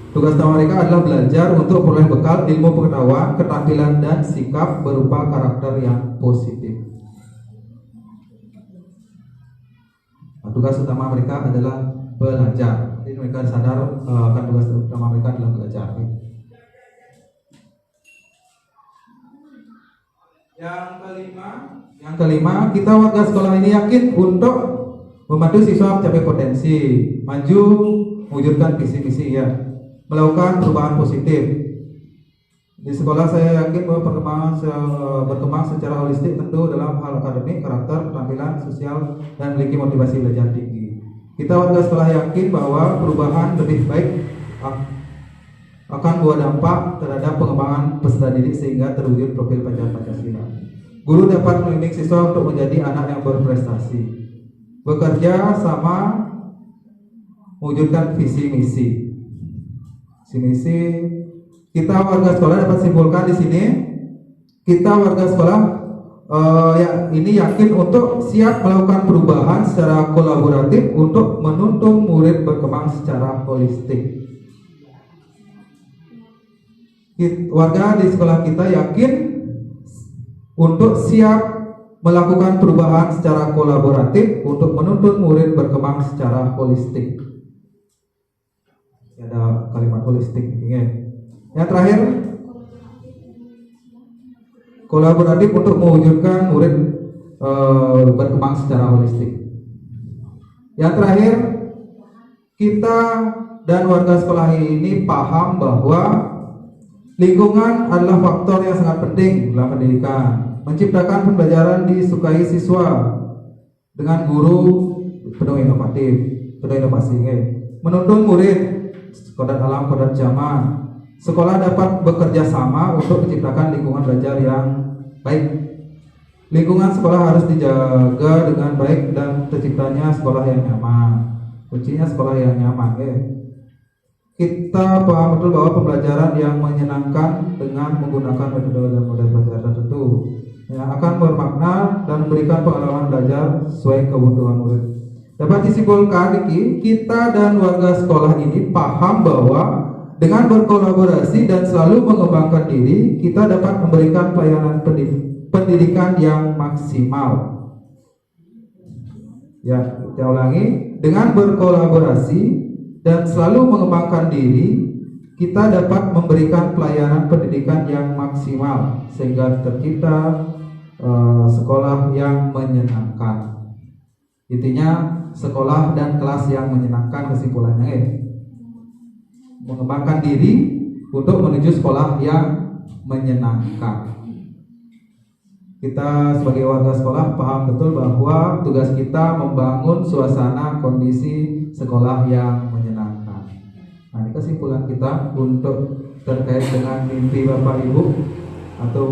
Tugas utama mereka adalah belajar untuk memperoleh bekal ilmu pengetahuan, keterampilan dan sikap berupa karakter yang positif. Tugas utama mereka adalah belajar. Jadi mereka sadar akan tugas utama mereka adalah belajar. Yang kelima, kita warga sekolah ini yakin untuk membantu siswa mencapai potensi, maju, mewujudkan visi misi ya, melakukan perubahan positif. Di sekolah saya yakin bahwa berkembang secara holistik tentu dalam hal akademik, karakter, keterampilan, sosial dan memiliki motivasi belajar tinggi. Kita warga sekolah yakin bahwa perubahan lebih baik akan buah dampak terhadap pengembangan peserta didik sehingga terwujud profil Pancasila. Guru dapat membimbing siswa untuk menjadi anak yang berprestasi, bekerja sama, mewujudkan visi misi. Kita warga sekolah dapat simpulkan di sini, kita warga sekolah ini yakin untuk siap melakukan perubahan secara kolaboratif untuk menuntun murid berkembang secara holistik. Warga di sekolah kita yakin untuk siap melakukan perubahan secara kolaboratif untuk menuntun murid berkembang secara holistik. Ada kalimat holistik ya. Yang terakhir, kolaboratif untuk mewujudkan murid berkembang secara holistik. Yang terakhir, kita dan warga sekolah ini paham bahwa lingkungan adalah faktor yang sangat penting dalam pendidikan. Menciptakan pembelajaran disukai siswa dengan guru penuh inovatif, penuh inovasi. Menuntun murid kodrat alam, kodrat zaman. Sekolah dapat bekerja sama untuk menciptakan lingkungan belajar yang baik. Lingkungan sekolah harus dijaga dengan baik dan terciptanya sekolah yang nyaman. Kuncinya sekolah yang nyaman. Kita paham betul bahwa pembelajaran yang menyenangkan dengan menggunakan metode dan model belajar tertentu yang akan bermakna dan memberikan pengalaman belajar sesuai kebutuhan murid. Dapat disimpulkan, kita dan warga sekolah ini paham bahwa dengan berkolaborasi dan selalu mengembangkan diri, kita dapat memberikan pelayanan pendidikan yang maksimal. Ya, kita ulangi, dengan berkolaborasi dan selalu mengembangkan diri, kita dapat memberikan pelayanan pendidikan yang maksimal sehingga tercipta sekolah yang menyenangkan. Intinya sekolah dan kelas yang menyenangkan, kesimpulannya mengembangkan diri untuk menuju sekolah yang menyenangkan. Kita sebagai warga sekolah paham betul bahwa tugas kita membangun suasana kondisi sekolah yang menyenangkan. Nah, ini kesimpulan kita untuk terkait dengan mimpi Bapak Ibu atau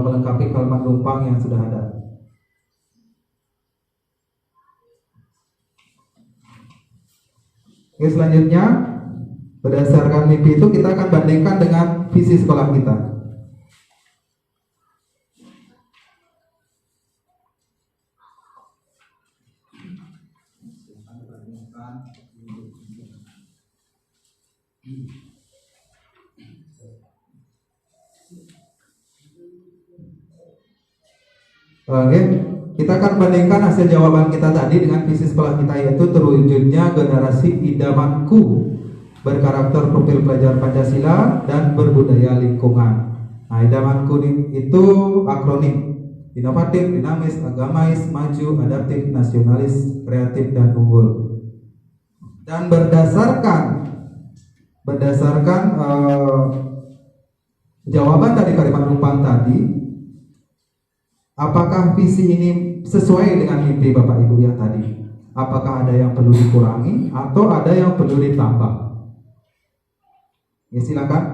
melengkapi kalimat numpang yang sudah ada. Oke, selanjutnya berdasarkan mimpi itu kita akan bandingkan dengan visi sekolah kita. Oke, kita akan bandingkan hasil jawaban kita tadi dengan visi sekolah kita, yaitu terwujudnya generasi idamanku berkarakter profil pelajar Pancasila dan berbudaya lingkungan. Nah, idamanku itu akronim: inovatif, dinamis, agamais, maju, adaptif, nasionalis, kreatif, dan unggul. Dan berdasarkan jawaban dari kalimat numpang tadi, apakah visi ini sesuai dengan mimpi Bapak Ibu yang tadi? Apakah ada yang perlu dikurangi atau ada yang perlu ditambah? Ya, silakan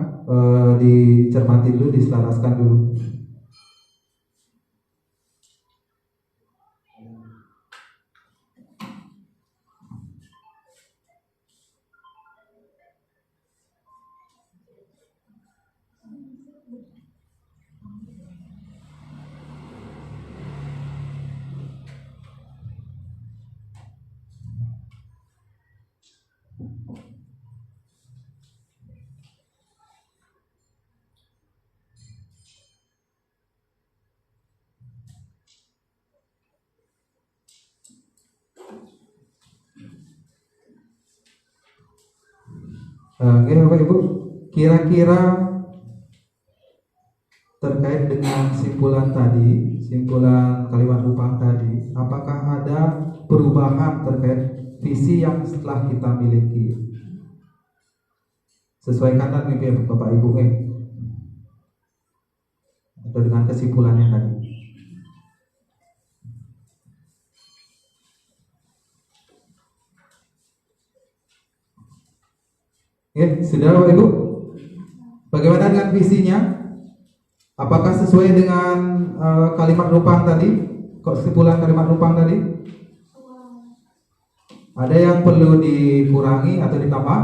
dicermati dulu, diselaraskan dulu. Oke Bapak Ibu, kira-kira terkait dengan simpulan tadi, simpulan kalimat numpang tadi, apakah ada perubahan terkait visi yang setelah kita miliki? Sesuaikan dengan mimpi Bapak Ibu atau dengan kesimpulannya tadi. Sudah Bapak Ibu, bagaimana dengan visinya? Apakah sesuai dengan kalimat numpang tadi? Kesimpulan kalimat numpang tadi? Ada yang perlu dikurangi atau ditambah?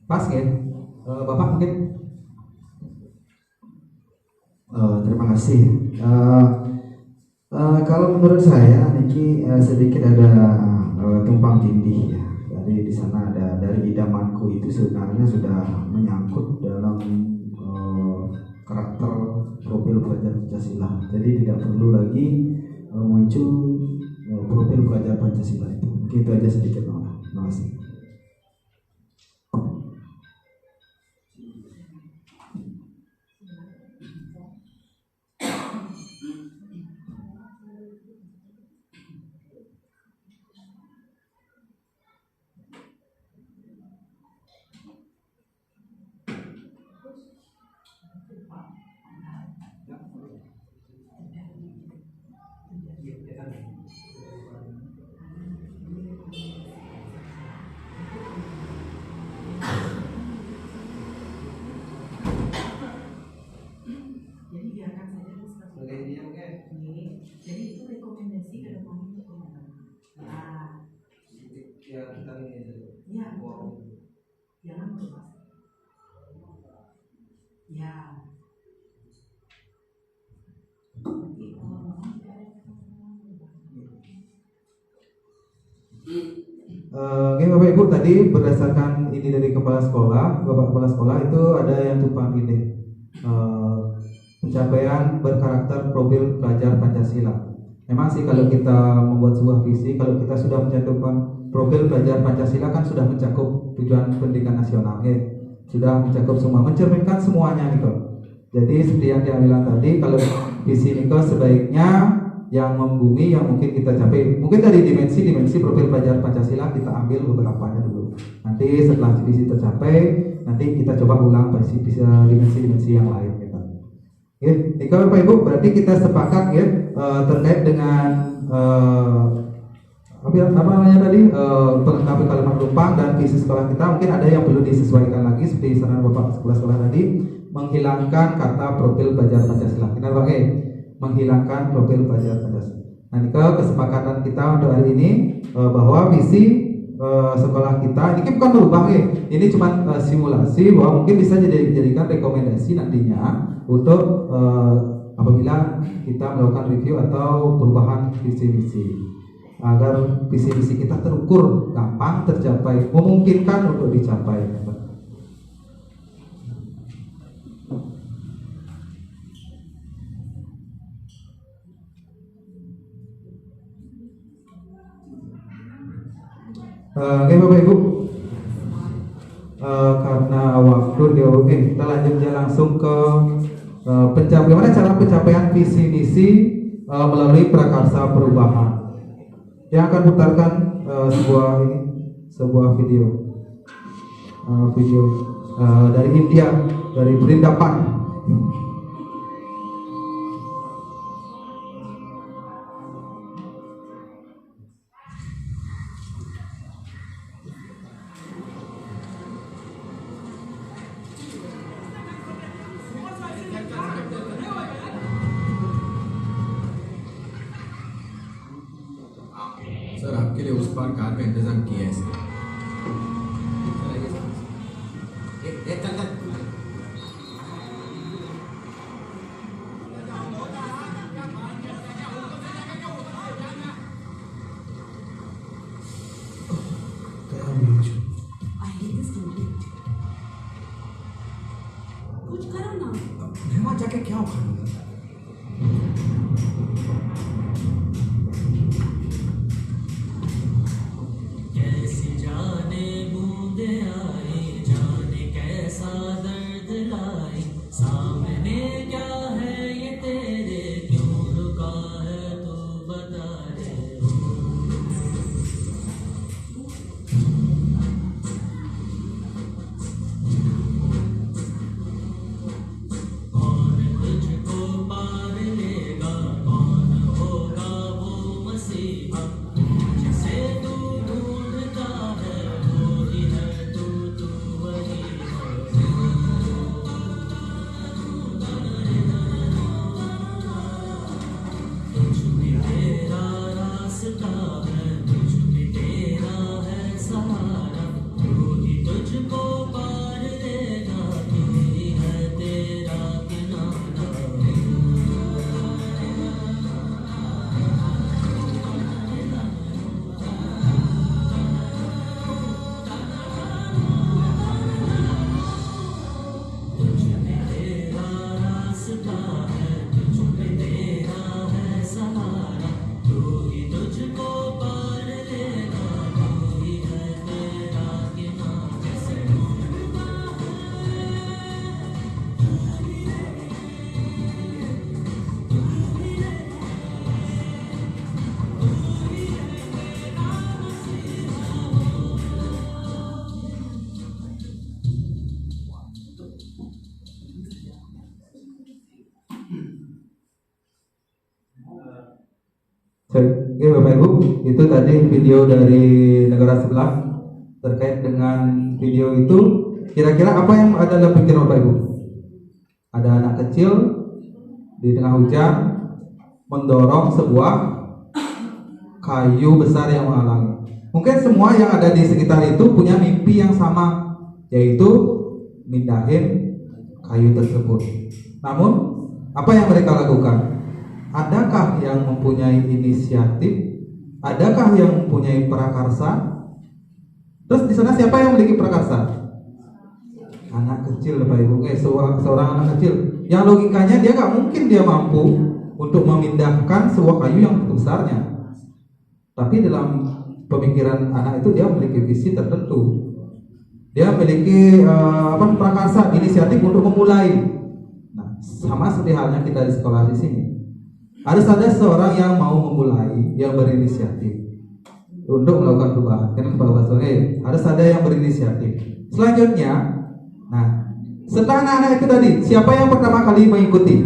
Pas ya? Bapak mungkin? Terima kasih. Kalau menurut saya, Niki sedikit ada tumpang tindih ya. Di sana ada dari idamanku itu sebenarnya sudah menyangkut dalam karakter profil pelajar Pancasila. Jadi tidak perlu lagi muncul profil pelajar Pancasila itu. Itu aja sedikit, terima kasih. Jadi biarkan saja diskus. Jadi itu rekomendasi ke depannya itu gimana? Nah, Ya kita ini aja. ya, jangan berubah. Ya. Oke Bapak Ibu, tadi berdasarkan ini dari kepala sekolah, Bapak kepala sekolah itu ada yang tumpang ini, pencapaian berkarakter profil pelajar Pancasila. Memang sih kalau kita membuat sebuah visi, kalau kita sudah mencantumkan profil pelajar Pancasila kan sudah mencakup tujuan pendidikan nasional, sudah mencakup semua, mencerminkan semuanya nih kok. Jadi seperti yang diambil tadi, kalau visi ini kok sebaiknya yang membumi yang mungkin kita capai, mungkin dari dimensi profil pelajar Pancasila kita ambil beberapanya dulu. Nanti setelah visi tercapai, nanti kita coba ulang dimensi yang lain gitu. Oke, kalau Bapak Ibu berarti kita sepakat ya terkait dengan apa namanya tadi pelengkapi kalimat numpang dan visi sekolah kita. Mungkin ada yang perlu disesuaikan lagi seperti saran Bapak sekolah tadi, menghilangkan kata profil pelajar Pancasila. Kita menghilangkan profil pelajar Pancasila. Nah, ini kesepakatan kita untuk hari ini bahwa visi sekolah kita ini bukan berubah ini cuma simulasi bahwa mungkin bisa dijadikan rekomendasi nantinya untuk apabila kita melakukan review atau perubahan visi-visi agar visi-visi kita terukur, gampang tercapai, memungkinkan untuk dicapai. Oke Bapak Ibu, karena waktu oke, kita lanjut ya langsung ke bagaimana cara pencapaian visi misi melalui prakarsa perubahan. Yang akan putarkan sebuah video dari India, dari Brindaban. Sir आपके लिए उस पार कार का इंतजाम किया है सर। कुछ करो ना। मैं वहाँ जाके क्या उखाड़ूंगा? कैसी जाने बूंदे आए, जाने कैसा दर्द लाए, सामने क्या है ये तेरे, क्यों रुका है तू बता दे। कौन तुझको पार लेगा, कौन होगा वो मसीहा, जिसे तू ढूंढता है वो ही है तू वही है। तुझ में तेरा रास्ता है, तुझ में तेरा है सहारा, तू ही तुझको पार लेगा, तू ही है तेरा किनारा। तुझ में तेरा रास्ता है, तुझ में तेरा है सहारा, तू ही तुझको पार लेगा, तू ही है तेरा किनारा। Oke Bapak Ibu, itu tadi video dari negara sebelah. Terkait dengan video itu, kira-kira apa yang ada dalam pikiran Bapak Ibu? Ada anak kecil di tengah hujan mendorong sebuah kayu besar yang menghalangi. Mungkin semua yang ada di sekitar itu punya mimpi yang sama, yaitu mindahin kayu tersebut. Namun, apa yang mereka lakukan? Adakah yang mempunyai inisiatif? Adakah yang mempunyai prakarsa? Terus di sana siapa yang memiliki prakarsa? Anak kecil, Bapak Ibu. Seorang anak kecil. Yang logikanya dia nggak mungkin dia mampu untuk memindahkan sebuah kayu yang besarnya. Tapi dalam pemikiran anak itu dia memiliki visi tertentu. Dia memiliki prakarsa, inisiatif untuk memulai. Nah, sama seperti halnya kita di sekolah di sini. Harus ada seorang yang mau memulai, yang berinisiatif untuk melakukan perubahan. Kenapa Pak? Harus ada yang berinisiatif. Selanjutnya, nah, setelah anak-anak itu tadi, siapa yang pertama kali mengikuti?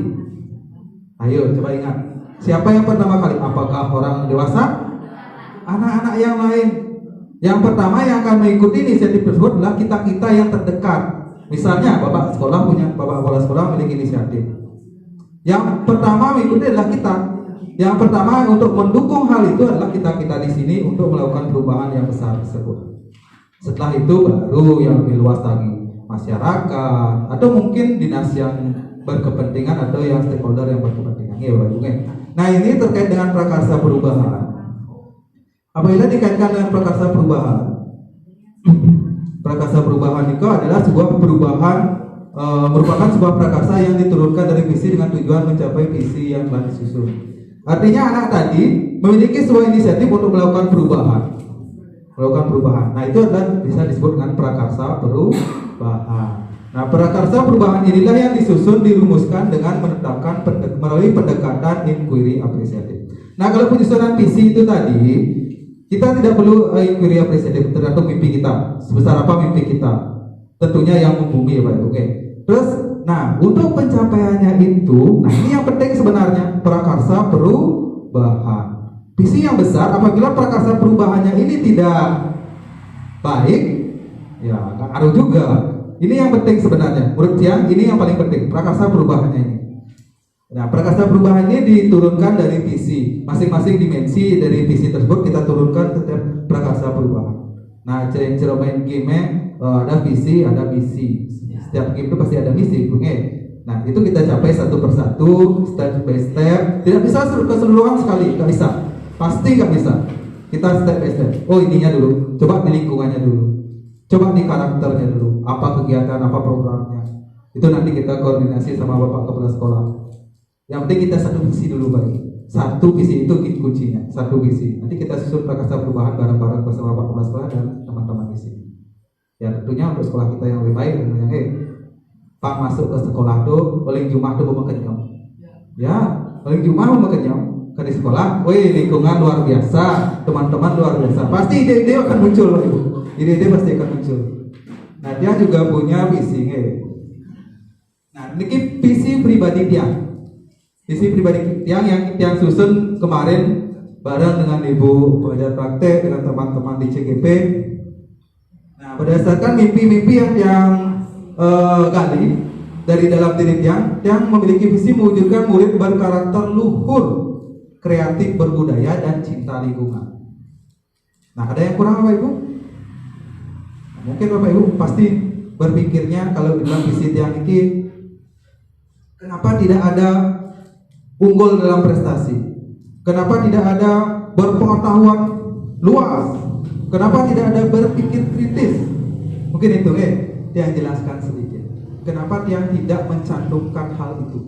Ayo, coba ingat. Siapa yang pertama kali? Apakah orang dewasa? Anak-anak yang lain. Yang pertama yang akan mengikuti inisiatif tersebut adalah kita-kita yang terdekat. Misalnya, Bapak kepala sekolah memiliki inisiatif. Yang pertama mengikuti adalah kita. Yang pertama untuk mendukung hal itu adalah kita-kita di sini untuk melakukan perubahan yang besar tersebut. Setelah itu baru yang lebih luas lagi, masyarakat atau mungkin dinas yang berkepentingan atau yang stakeholder yang berkepentingan. Ya, Bapak Ibu. Nah, ini terkait dengan prakarsa perubahan. Apabila dikaitkan dengan prakarsa perubahan, prakarsa perubahan itu adalah sebuah perubahan, merupakan sebuah prakarsa yang diturunkan dari visi dengan tujuan mencapai visi yang telah disusun. Artinya anak tadi memiliki sebuah inisiatif untuk melakukan perubahan. melakukan perubahan. Nah itu adalah bisa disebut dengan prakarsa perubahan. Nah prakarsa perubahan inilah yang disusun dirumuskan dengan menetapkan melalui pendekatan inquiry apresiatif. Nah kalau penyusunan visi itu tadi, kita tidak perlu inquiry apresiatif tergantung mimpi kita, sebesar apa mimpi kita, tentunya yang membumi ya Pak Ibu. Oke. Terus, nah untuk pencapaiannya itu, nah ini yang penting sebenarnya prakarsa perubahan. Visi yang besar apabila prakarsa perubahannya ini tidak baik, ya nggak ngaruh juga. Ini yang penting sebenarnya. Menurut Tiang ini yang paling penting prakarsa perubahannya ini. Nah prakarsa perubahan ini diturunkan dari visi, masing-masing dimensi dari visi tersebut kita turunkan ke setiap prakarsa perubahan. Nah cara main game ada visi, ada misi. Setiap game itu pasti ada misi, Nah itu kita capai satu persatu, step by step. Tidak bisa keseluruhan sekali, nggak bisa. Pasti nggak bisa. Kita step by step. Oh ininya dulu, coba di lingkungannya dulu, coba di karakternya dulu, apa kegiatan, apa programnya. Itu nanti kita koordinasi sama bapak kepala sekolah. Yang penting kita satu visi dulu Pak. Satu visi itu kuncinya, satu visi. Nanti kita susun prakarsa perubahan bareng-bareng bersama bapak kepala sekolah dan teman-teman di sini. Ya tentunya untuk sekolah kita yang lebih baik, tentunya Pak masuk ke sekolah tuh, paling Jumat tuh mau kenyang. Ya, paling Jumat mau kenyang. Di sekolah, wih lingkungan luar biasa, teman-teman luar biasa. Pasti ide-ide akan muncul, Ibu. Ide-ide pasti akan muncul. Nah, dia juga punya visi. Nah, ini visi pribadi Tiang. Visi pribadi Tiang yang Tiang susun kemarin bareng dengan Ibu pengajar praktek dengan teman-teman di CGP. Nah, berdasarkan mimpi-mimpi yang Tiang gali dari dalam diri Tiang memiliki visi mewujudkan murid berkarakter luhur, kreatif, berbudaya, dan cinta lingkungan. Nah, ada yang kurang Bapak Ibu? Nah, mungkin Bapak Ibu pasti berpikirnya kalau dalam visi Tiang ini, kenapa tidak ada unggul dalam prestasi? Kenapa tidak ada berpengetahuan luas? Kenapa tidak ada berpikir kritis? Mungkin itu Tiang jelaskan sedikit. Kenapa Tiang tidak mencantumkan hal itu?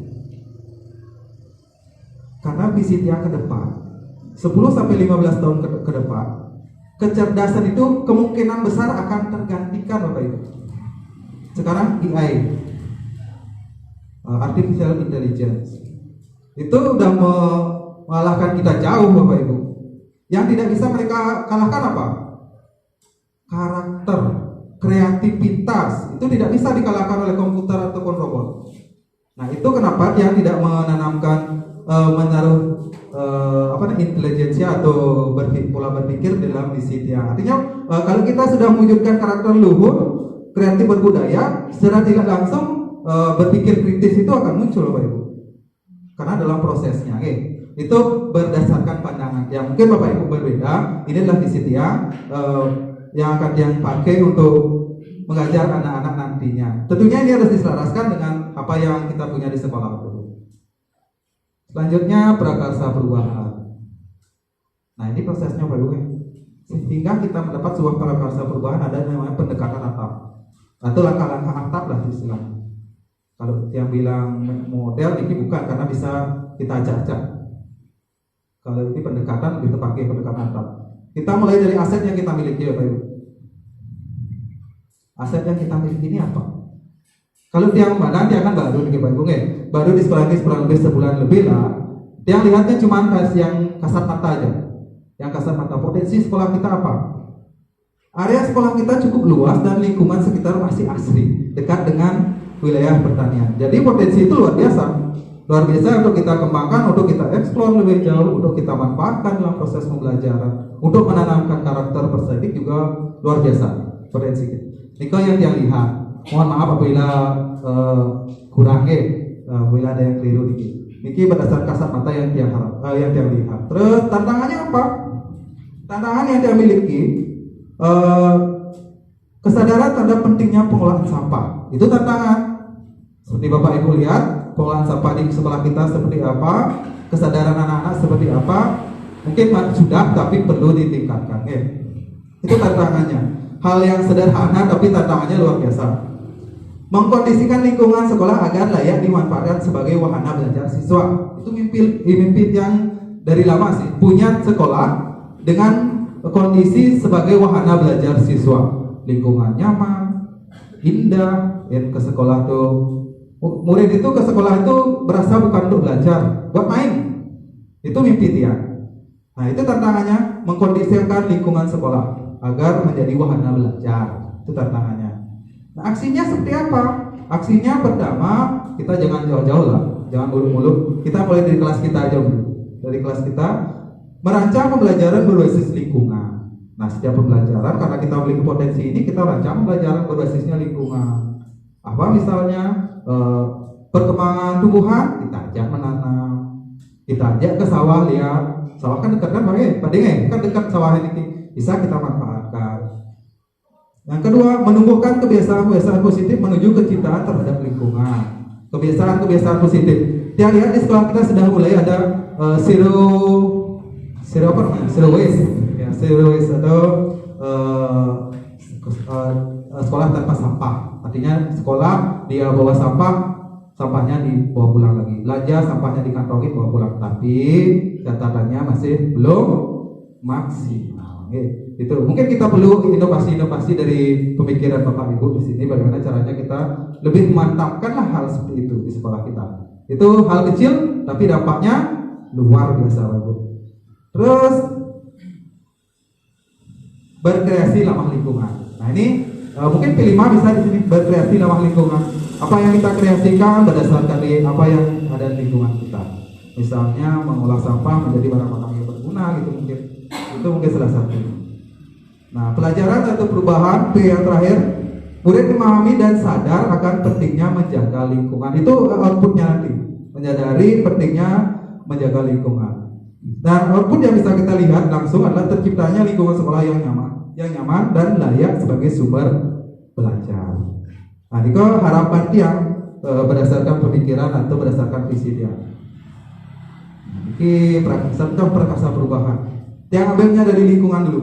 Karena visi Tiang ke depan 10-15 tahun ke depan, kecerdasan itu kemungkinan besar akan tergantikan Bapak Ibu. Sekarang AI, Artificial Intelligence, itu udah mengalahkan kita jauh Bapak Ibu. Yang tidak bisa mereka kalahkan apa? Karakter, kreativitas, itu tidak bisa dikalahkan oleh komputer ataupun robot. Nah itu kenapa Tiang tidak menanamkan menaruh intelijensia atau pola berpikir dalam visi Tiang. Artinya kalau kita sudah mewujudkan karakter luhur, kreatif, berbudaya, secara tidak langsung berpikir kritis itu akan muncul Bapak Ibu. Karena dalam prosesnya itu berdasarkan pandangan. Ya mungkin Bapak Ibu berbeda. Ini adalah visi Tiang yang akan Tiang pakai untuk mengajar anak-anak nantinya. Tentunya ini harus diselaraskan dengan apa yang kita punya di sekolah dulu. Selanjutnya prakarsa perubahan. Nah ini prosesnya Pak Ibu. Sehingga kita mendapat sebuah prakarsa perubahan ada namanya pendekatan atap. Atau langkah-langkah atap lah istilahnya. Kalau yang bilang model ini bukan, karena bisa kita acak-acak. Kalau ini pendekatan kita pakai pendekatan atap. Kita mulai dari aset yang kita miliki ya Pak Ibu. Aset yang kita miliki ini apa? Kalau Tiang mana, Tiang kan baru nih Pak Ibu baru di sekolah ini lebih sebulan lebih lah. Tiang lihatnya cuma yang kasat mata aja. Yang kasat mata potensi sekolah kita apa? Area sekolah kita cukup luas dan lingkungan sekitar masih asri, dekat dengan wilayah pertanian. Jadi potensi itu luar biasa. Luar biasa untuk kita kembangkan, untuk kita eksplor lebih jauh, untuk kita manfaatkan dalam proses pembelajaran, untuk menanamkan karakter peserta juga luar biasa potensi. Ini yang Tiang lihat. Mohon maaf apabila kurang apabila ada yang keliru dikit. Ini berdasarkan kasat mata yang Tiang lihat. Terus tantangannya apa? Tantangan yang Tiang miliki, kesadaran terhadap pentingnya pengolahan sampah. Itu tantangan. Seperti Bapak Ibu lihat, pengolahan sampah di sekolah kita seperti apa, kesadaran anak-anak seperti apa. Mungkin sudah, tapi perlu ditingkatkan. Itu tantangannya. Hal yang sederhana tapi tantangannya luar biasa. Mengkondisikan lingkungan sekolah agar layak dimanfaatkan sebagai wahana belajar siswa. Itu mimpi yang dari lama sih, punya sekolah dengan kondisi sebagai wahana belajar siswa, lingkungan nyaman, indah, ya, ke sekolah tuh murid itu ke sekolah itu berasa bukan untuk belajar, buat main. Itu mimpi dia. Nah, itu tantangannya, mengkondisikan lingkungan sekolah agar menjadi wahana belajar. Itu tantangannya. Nah, aksinya seperti apa? Aksinya pertama, kita jangan jauh-jauh lah, jangan muluk-muluk. Kita mulai dari kelas kita aja dulu. Dari kelas kita merancang pembelajaran berbasis lingkungan. Nah, setiap pembelajaran karena kita memiliki potensi ini, kita rancang pembelajaran berbasisnya lingkungan. Apa misalnya perkembangan tumbuhan, kita ajak menanam, kita ajak ke sawah lihat, sawah kan dekat kan Pak Deng, kan dekat sawah ini, bisa kita manfaatkan. Yang kedua, menumbuhkan kebiasaan-kebiasaan positif menuju kecintaan terhadap lingkungan. Kebiasaan-kebiasaan positif. Dia lihat di sekolah kita sudah mulai ada zero waste, ya, zero waste atau sekolah tanpa sampah. Artinya sekolah dia bawa sampah, sampahnya dibawa pulang lagi. Belanja sampahnya dikantongin bawa pulang. Tapi catatannya masih belum maksimal. Itu mungkin kita perlu inovasi-inovasi dari pemikiran Bapak Ibu di sini. Bagaimana caranya kita lebih memantapkanlah hal seperti itu di sekolah kita. Itu hal kecil tapi dampaknya luar biasa, Bapak Ibu. Terus berkreasi ramah lingkungan. Nah, ini mungkin P5 bisa di sini, berkreasi ramah lingkungan. Apa yang kita kreasikan berdasarkan apa yang ada di lingkungan kita. Misalnya mengolah sampah menjadi barang-barang yang berguna gitu mungkin. Itu mungkin salah satu. Nah, pelajaran atau perubahan P yang terakhir, murid memahami dan sadar akan pentingnya menjaga lingkungan. Itu outputnya nanti, menyadari pentingnya menjaga lingkungan. Dan output yang bisa kita lihat langsung adalah terciptanya lingkungan sekolah yang nyaman dan layak sebagai sumber belajar. Nah, itu harapan dia berdasarkan pemikiran atau berdasarkan visi dia. Ini contoh prakasa perubahan. Yang ambilnya dari lingkungan dulu.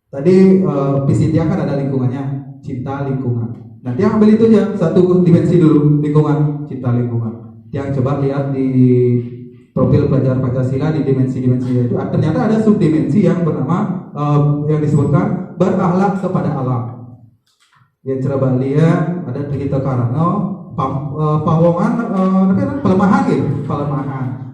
Tadi visi dia kan ada lingkungannya, cinta lingkungan. Nah, dia ambil itu aja satu dimensi dulu, lingkungan, cinta lingkungan. Yang coba lihat di profil pelajar Pancasila di dimensi-dimensi itu ternyata ada subdimensi yang bernama yang disebutkan berakhlak kepada alam. Yang coba lihat ada Trihita Karno, pawongan, pelemahan gitu,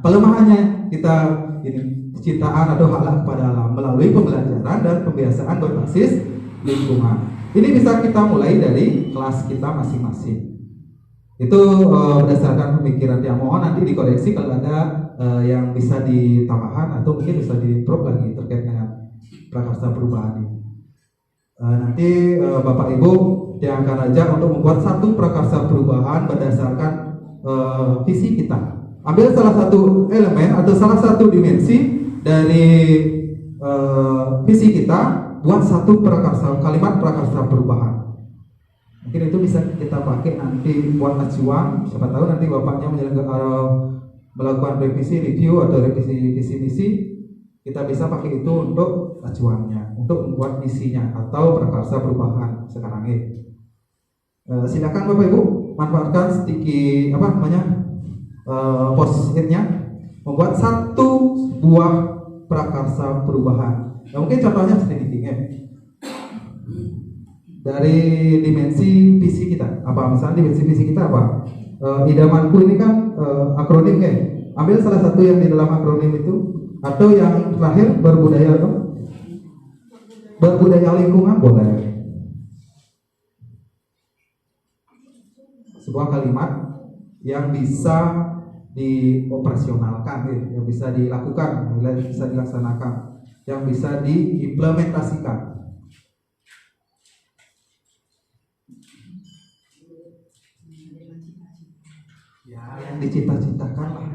pelemahannya kita ini kecintaan atau akhlak kepada alam melalui pembelajaran dan pembiasaan berbasis lingkungan. Ini bisa kita mulai dari kelas kita masing-masing. Itu berdasarkan pemikiran yang mohon nanti dikoreksi kalau ada yang bisa ditambahkan atau mungkin bisa di-improve lagi terkait dengan prakarsa perubahan ini. Nanti Bapak Ibu yang akan ajak untuk membuat satu prakarsa perubahan berdasarkan visi kita. Ambil salah satu elemen atau salah satu dimensi dari visi kita, buat satu kalimat prakarsa perubahan. Mungkin itu bisa kita pakai nanti buat acuan. Siapa tahu nanti bapaknya melakukan revisi review atau revisi visi misi, kita bisa pakai itu untuk acuannya, untuk membuat misinya atau prakarsa perubahan sekarang ini. Silakan Bapak Ibu manfaatkan sticky post-it-nya, membuat satu buah prakarsa perubahan. Nah, mungkin contohnya seperti ini. Dari dimensi visi kita, apa misalnya dimensi visi kita apa? Idamanku ini kan akronim ya. Ambil salah satu yang di dalam akronim itu, atau yang terakhir berbudaya lingkungan boleh. Sebuah kalimat yang bisa dioperasionalkan, yang bisa dilakukan, yang bisa dilaksanakan, yang bisa diimplementasikan. Ya, yang dicita-citakan lah.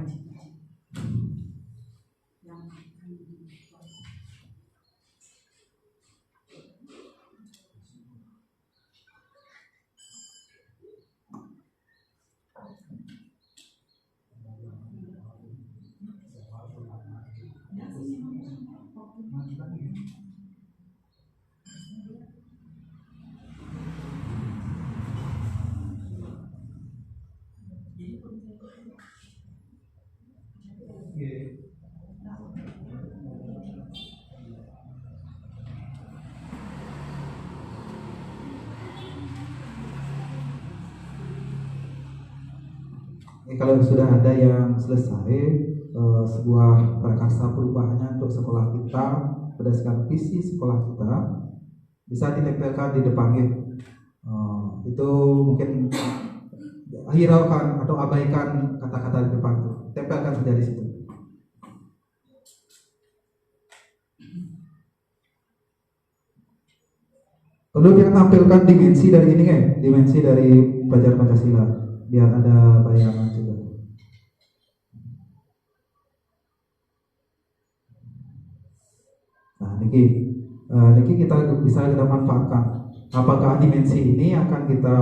Kalau sudah ada yang selesai sebuah prakarsa perubahannya untuk sekolah kita berdasarkan visi sekolah kita, bisa ditempelkan di depan gitu. Itu mungkin hiraukan atau abaikan kata-kata di depan itu, tempelkan saja di situ. Perlu dia tampilkan dimensi dari ini dimensi dari pelajaran Pancasila, biar ada bayangan juga. Nah, niki kita bisa kita manfaatkan. Apakah dimensi ini akan kita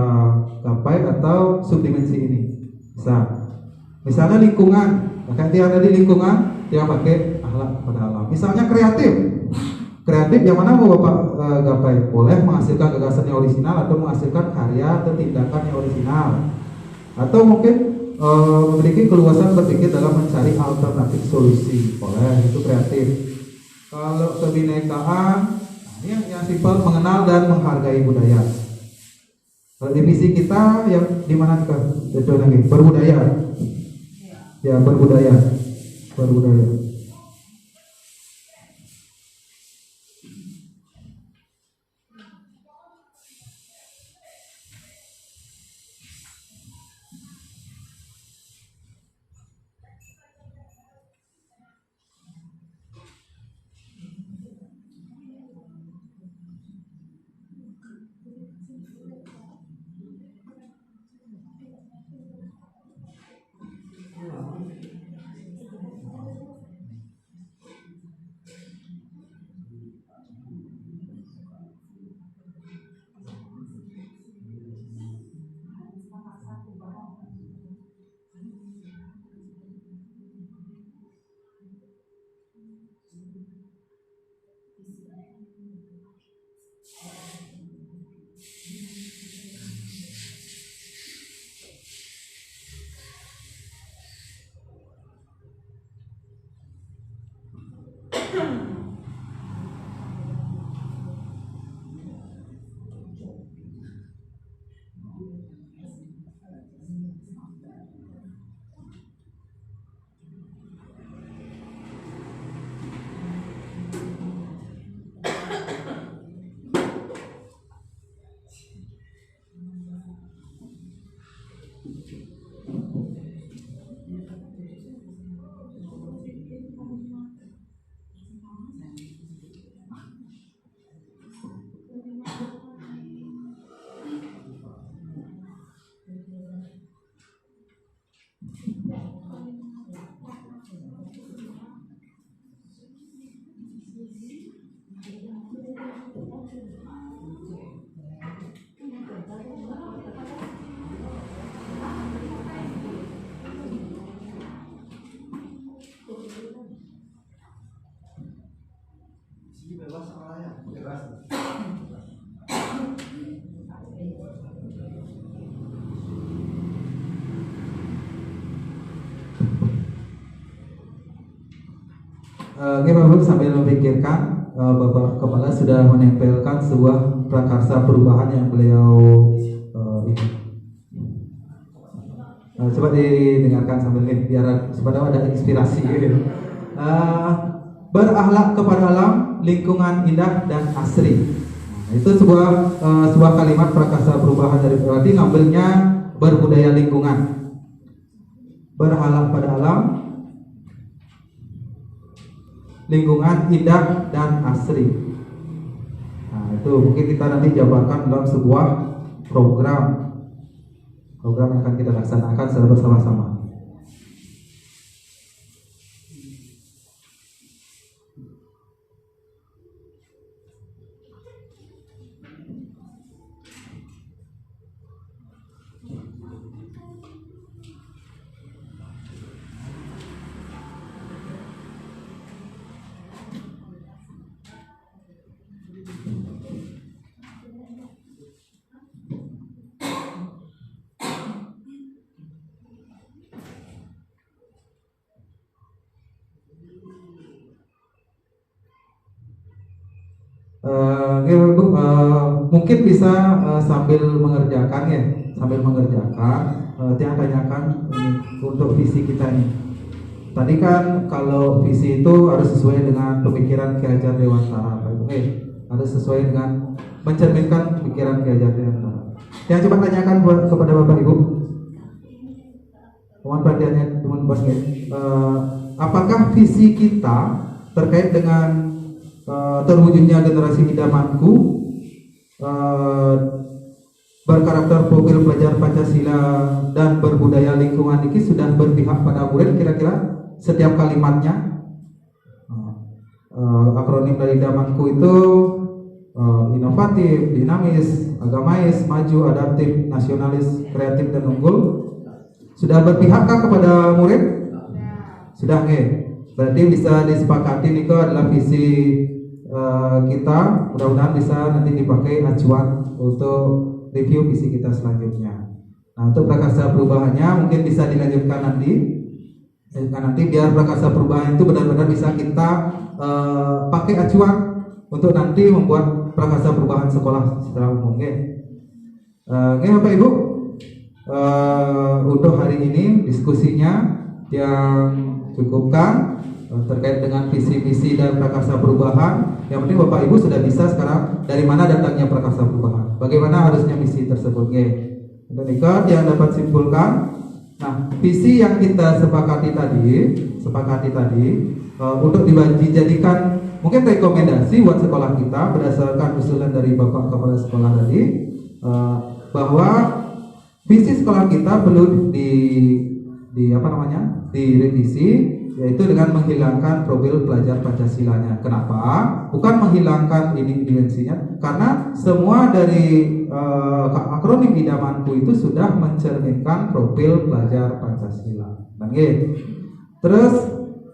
gapai atau subdimensi ini? Bisa. Misalnya lingkungan, kan dia tadi lingkungan, dia pakai akhlak pada alam. Misalnya kreatif yang mana mau Bapak gapai? Boleh menghasilkan gagasan yang orisinal atau menghasilkan karya atau tindakan yang orisinal, atau mungkin memiliki keluasan berpikir dalam mencari alternatif solusi. Boleh, itu kreatif. Kalau kebinekaan, ini yang simpel, mengenal dan menghargai budaya. Kalau divisi kita yang di mana itu lagi? Berbudaya. Ya, berbudaya. Oke Bapak sambil memikirkan, Bapak Kepala sudah menempelkan sebuah prakarsa perubahan yang beliau ini. Coba didengarkan sambil ini biar supaya ada inspirasi. Berakhlak kepada alam, lingkungan indah dan asri. Itu sebuah kalimat prakarsa perubahan dari berarti ngambilnya berbudaya lingkungan. Berakhlak pada alam, lingkungan indah dan asri. Nah, itu mungkin kita nanti jabarkan dalam sebuah program yang akan kita laksanakan secara bersama-sama. mungkin bisa sambil mengerjakan ya, Tiang tanyakan ini, untuk visi kita ini. Tadi kan kalau visi itu harus sesuai dengan pemikiran Ki Hajar Dewantara, Pak Ibu. Harus sesuai dengan mencerminkan pemikiran Ki Hajar Dewantara. Yang coba tanyakan kepada Bapak Ibu, mohon perhatiannya teman bos, apakah visi kita terkait dengan terwujudnya generasi idamanku berkarakter profil pelajar Pancasila dan berbudaya lingkungan ini sudah berpihak pada murid, kira-kira setiap kalimatnya. Akronim dari idamanku itu inovatif, dinamis, agamais, maju, adaptif, nasionalis, kreatif, dan unggul. Sudah berpihakkah kepada murid? Sudah, berarti bisa disepakati nih adalah visi kita. Mudah-mudahan bisa nanti dipakai acuan untuk review visi kita selanjutnya. Nah, untuk prakarsa perubahannya mungkin bisa dilanjutkan nanti. Biar prakarsa perubahan itu benar-benar bisa kita pakai acuan untuk nanti membuat prakarsa perubahan sekolah secara umum. Bapak Ibu, untuk hari ini diskusinya yang cukupkan terkait dengan visi-visi dan prakarsa perubahan. Yang penting Bapak Ibu sudah bisa sekarang dari mana datangnya prakarsa perubahan, bagaimana harusnya misi tersebut. Dan yang dapat simpulkan, nah visi yang kita sepakati tadi untuk dijadikan mungkin rekomendasi buat sekolah kita berdasarkan usulan dari Bapak Kepala Sekolah tadi, bahwa visi sekolah kita perlu direvisi, yaitu dengan menghilangkan profil pelajar Pancasilanya. Kenapa? Bukan menghilangkan dimensinya, karena semua dari akronim idamanku itu sudah mencerminkan profil pelajar Pancasila. Terus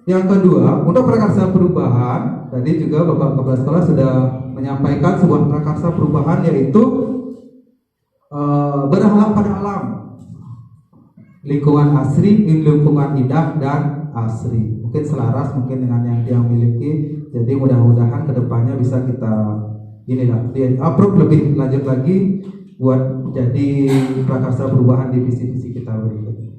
yang kedua, untuk prakarsa perubahan, tadi juga Bapak Kepala Sekolah sudah menyampaikan sebuah prakarsa perubahan, yaitu berhalap pada alam, lingkungan asri, lingkungan indah dan asri. Mungkin selaras mungkin dengan yang dia miliki. Jadi mudah-mudahan kedepannya bisa kita approve lebih lanjut lagi buat jadi prakarsa perubahan di visi-visi kita berikutnya.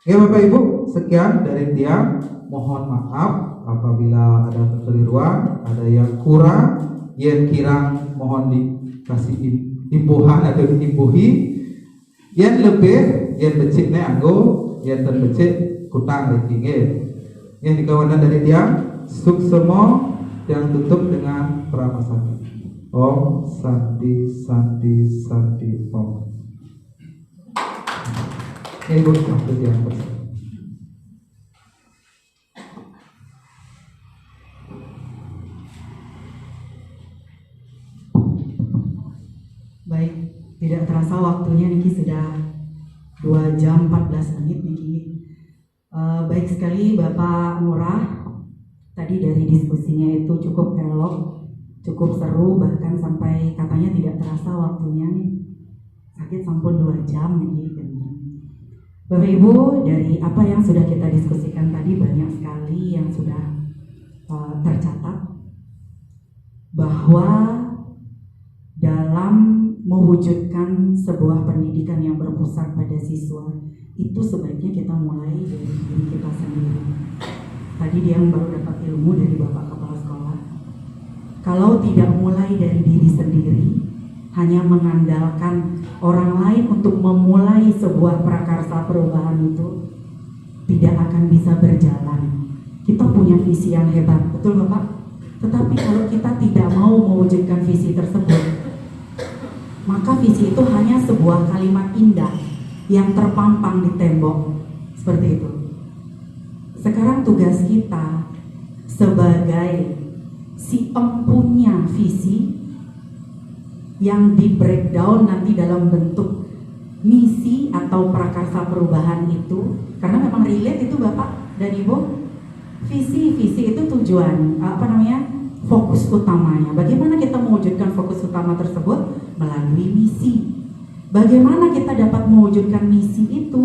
Bapak Ibu, sekian dari Tiang. Mohon maaf apabila ada kekeliruan, ada yang kurang, yang kirang mohon dikasih imbuhan atau diimbuhi. Yang lebih, yang becik anggo, yang terbecik kutang tinggi. Yang dikawanan dari Tiang, suksemo yang tutup dengan pramasa. Om Santi Santi Santi Om. Ibu waktu Tiang bersama. Baik, tidak terasa waktunya Niki sudah 2 jam 14 menit Niki. Baik sekali Bapak Ngurah, tadi dari diskusinya itu cukup elok, cukup seru, bahkan sampai katanya tidak terasa waktunya nih. Sakit sampun 2 jam nih. Bapak Ibu, dari apa yang sudah kita diskusikan tadi banyak sekali yang sudah tercatat, bahwa dalam mewujudkan sebuah pendidikan yang berpusat pada siswa itu sebaiknya kita mulai dari diri kita sendiri. Tadi dia baru dapat ilmu dari Bapak Kepala Sekolah. Kalau tidak mulai dari diri sendiri, hanya mengandalkan orang lain untuk memulai sebuah prakarsa perubahan itu tidak akan bisa berjalan. Kita punya visi yang hebat, betul Bapak? Tetapi kalau kita tidak mau mewujudkan visi tersebut, maka visi itu hanya sebuah kalimat indah yang terpampang di tembok, seperti itu. Sekarang tugas kita sebagai si empunya visi yang di breakdown nanti dalam bentuk misi atau prakarsa perubahan itu, karena memang relate itu Bapak dan Ibu. Visi itu tujuan fokus utamanya. Bagaimana kita mewujudkan fokus utama tersebut? Melalui misi. Bagaimana kita dapat mewujudkan misi itu?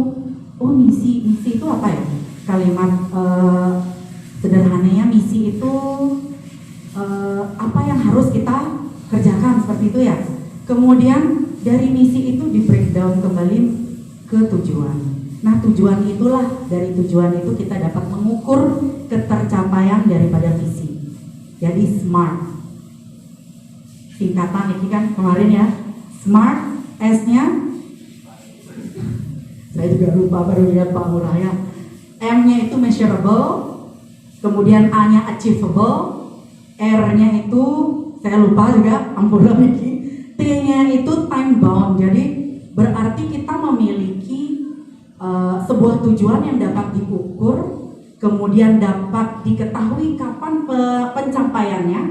Oh, misi itu apa ya? Kalimat sederhananya misi itu apa yang harus kita kerjakan, seperti itu ya. Kemudian dari misi itu di breakdown kembali ke tujuan. Nah, tujuan itulah, dari tujuan itu kita dapat mengukur ketercapaian daripada visi. Jadi SMART. Singkatan ini kan kemarin ya. SMART, S-nya saya juga lupa, baru lihat Pak Murah ya. M-nya itu measurable, kemudian A-nya achievable, R-nya itu saya lupa juga, ampun Miki. T-nya itu time bound. Jadi berarti kita memiliki sebuah tujuan yang dapat diukur, kemudian dapat diketahui kapan pencapaiannya.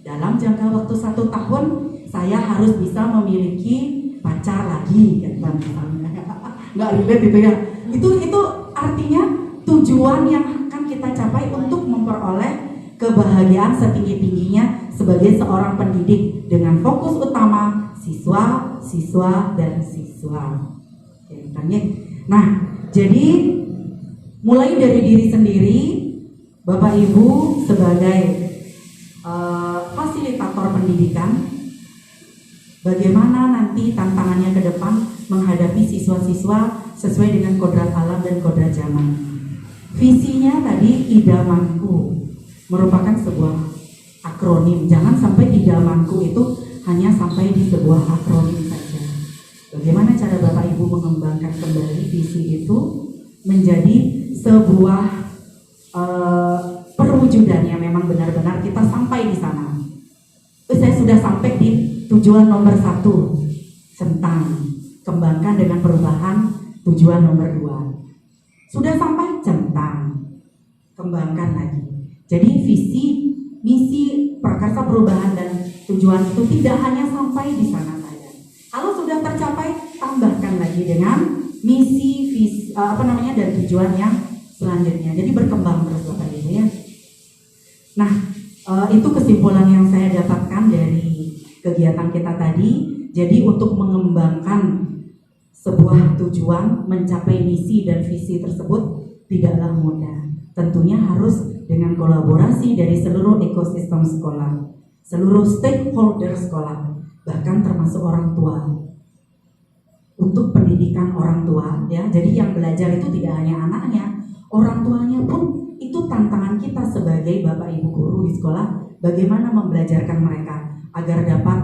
Dalam jangka waktu 1 tahun saya harus bisa memiliki pacar lagi, kan misalnya. Nggak relate itu ya. Itu artinya tujuan yang akan kita capai untuk memperoleh kebahagiaan setinggi-tingginya sebagai seorang pendidik dengan fokus utama siswa, siswa, dan siswa. Oke, nah, jadi mulai dari diri sendiri, Bapak Ibu sebagai fasilitator pendidikan, bagaimana nanti tantangannya ke depan menghadapi siswa-siswa sesuai dengan kodrat alam dan kodrat zaman. Visinya tadi idamanku merupakan sebuah akronim. Jangan sampai idamanku itu hanya sampai di sebuah akronim saja. Bagaimana cara Bapak Ibu mengembangkan kembali visi itu menjadi sebuah perwujudan yang memang benar-benar kita sampai di sana. Saya sudah sampai di tujuan nomor 1, centang, kembangkan dengan perubahan tujuan nomor 2. Sudah sampai, centang, kembangkan lagi. Jadi visi, misi, prakarsa perubahan dan tujuan itu tidak hanya sampai di sana saja. Kalau sudah tercapai, tambahkan lagi dengan misi, visi, dan tujuan yang selanjutnya. Jadi berkembang terus Bapak Ibu ya. Nah, itu kesimpulan yang saya dapatkan dari kegiatan kita tadi. Jadi untuk mengembangkan sebuah tujuan, mencapai misi dan visi tersebut tidaklah mudah. Tentunya harus dengan kolaborasi dari seluruh ekosistem sekolah, seluruh stakeholder sekolah, bahkan termasuk orang tua. Untuk pendidikan orang tua ya, jadi yang belajar itu tidak hanya anaknya, orang tuanya pun itu tantangan kita sebagai Bapak Ibu guru di sekolah, bagaimana membelajarkan mereka agar dapat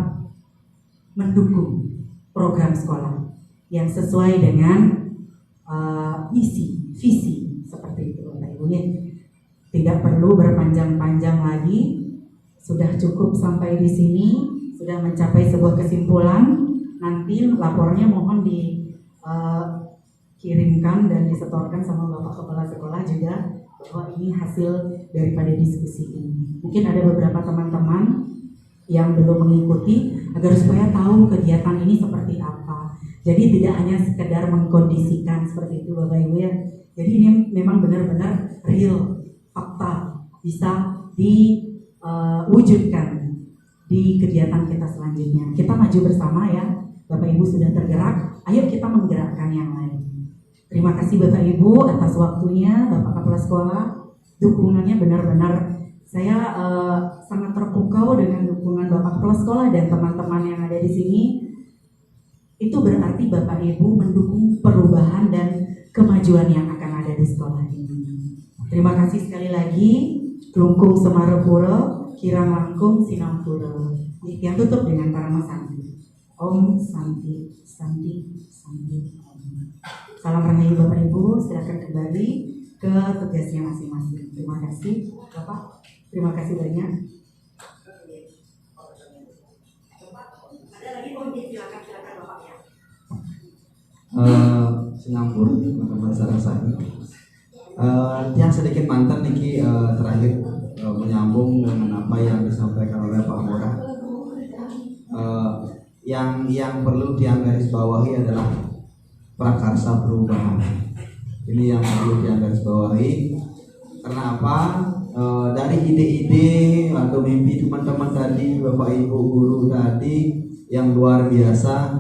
mendukung program sekolah yang sesuai dengan misi, visi, seperti itu Bapak Ibu ya. Tidak perlu berpanjang-panjang lagi, sudah cukup sampai di sini, sudah mencapai sebuah kesimpulan. Nanti lapornya mohon dikirimkan dan disetorkan sama Bapak Kepala Sekolah juga bahwa ini hasil daripada diskusi ini. Mungkin ada beberapa teman-teman yang belum mengikuti agar supaya tahu kegiatan ini seperti apa. Jadi tidak hanya sekedar mengkondisikan seperti itu Bapak Ibu ya. Jadi ini memang benar-benar real, fakta, bisa diwujudkan di kegiatan kita selanjutnya. Kita maju bersama ya. Bapak Ibu sudah tergerak, ayo kita menggerakkan yang lain. Terima kasih Bapak Ibu atas waktunya, Bapak Kepala Sekolah. Dukungannya benar-benar saya sangat terpukau dengan dukungan Bapak Kepala Sekolah dan teman-teman yang ada di sini. Itu berarti Bapak Ibu mendukung perubahan dan kemajuan yang akan ada di sekolah ini. Terima kasih sekali lagi. Klungkung Semarepura, Kirang Langkung Sinampura. Yang tutup dengan Parama Santi. Om Santi, Santi, Santi. Salam rahayu Bapak Ibu, silakan kembali ke tugasnya masing-masing. Terima kasih Bapak, terima kasih banyak. Ada lagi silakan Bapak ya. Singapura, teman-teman Sarasani. Yang sedikit mantan Niki terakhir menyambung dengan apa yang disampaikan oleh Pak Mora. Yang perlu digarisbawahi adalah prakarsa perubahan. Ini yang perlu digarisbawahi. Karena apa? Dari ide-ide atau mimpi teman-teman tadi, Bapak Ibu guru tadi yang luar biasa,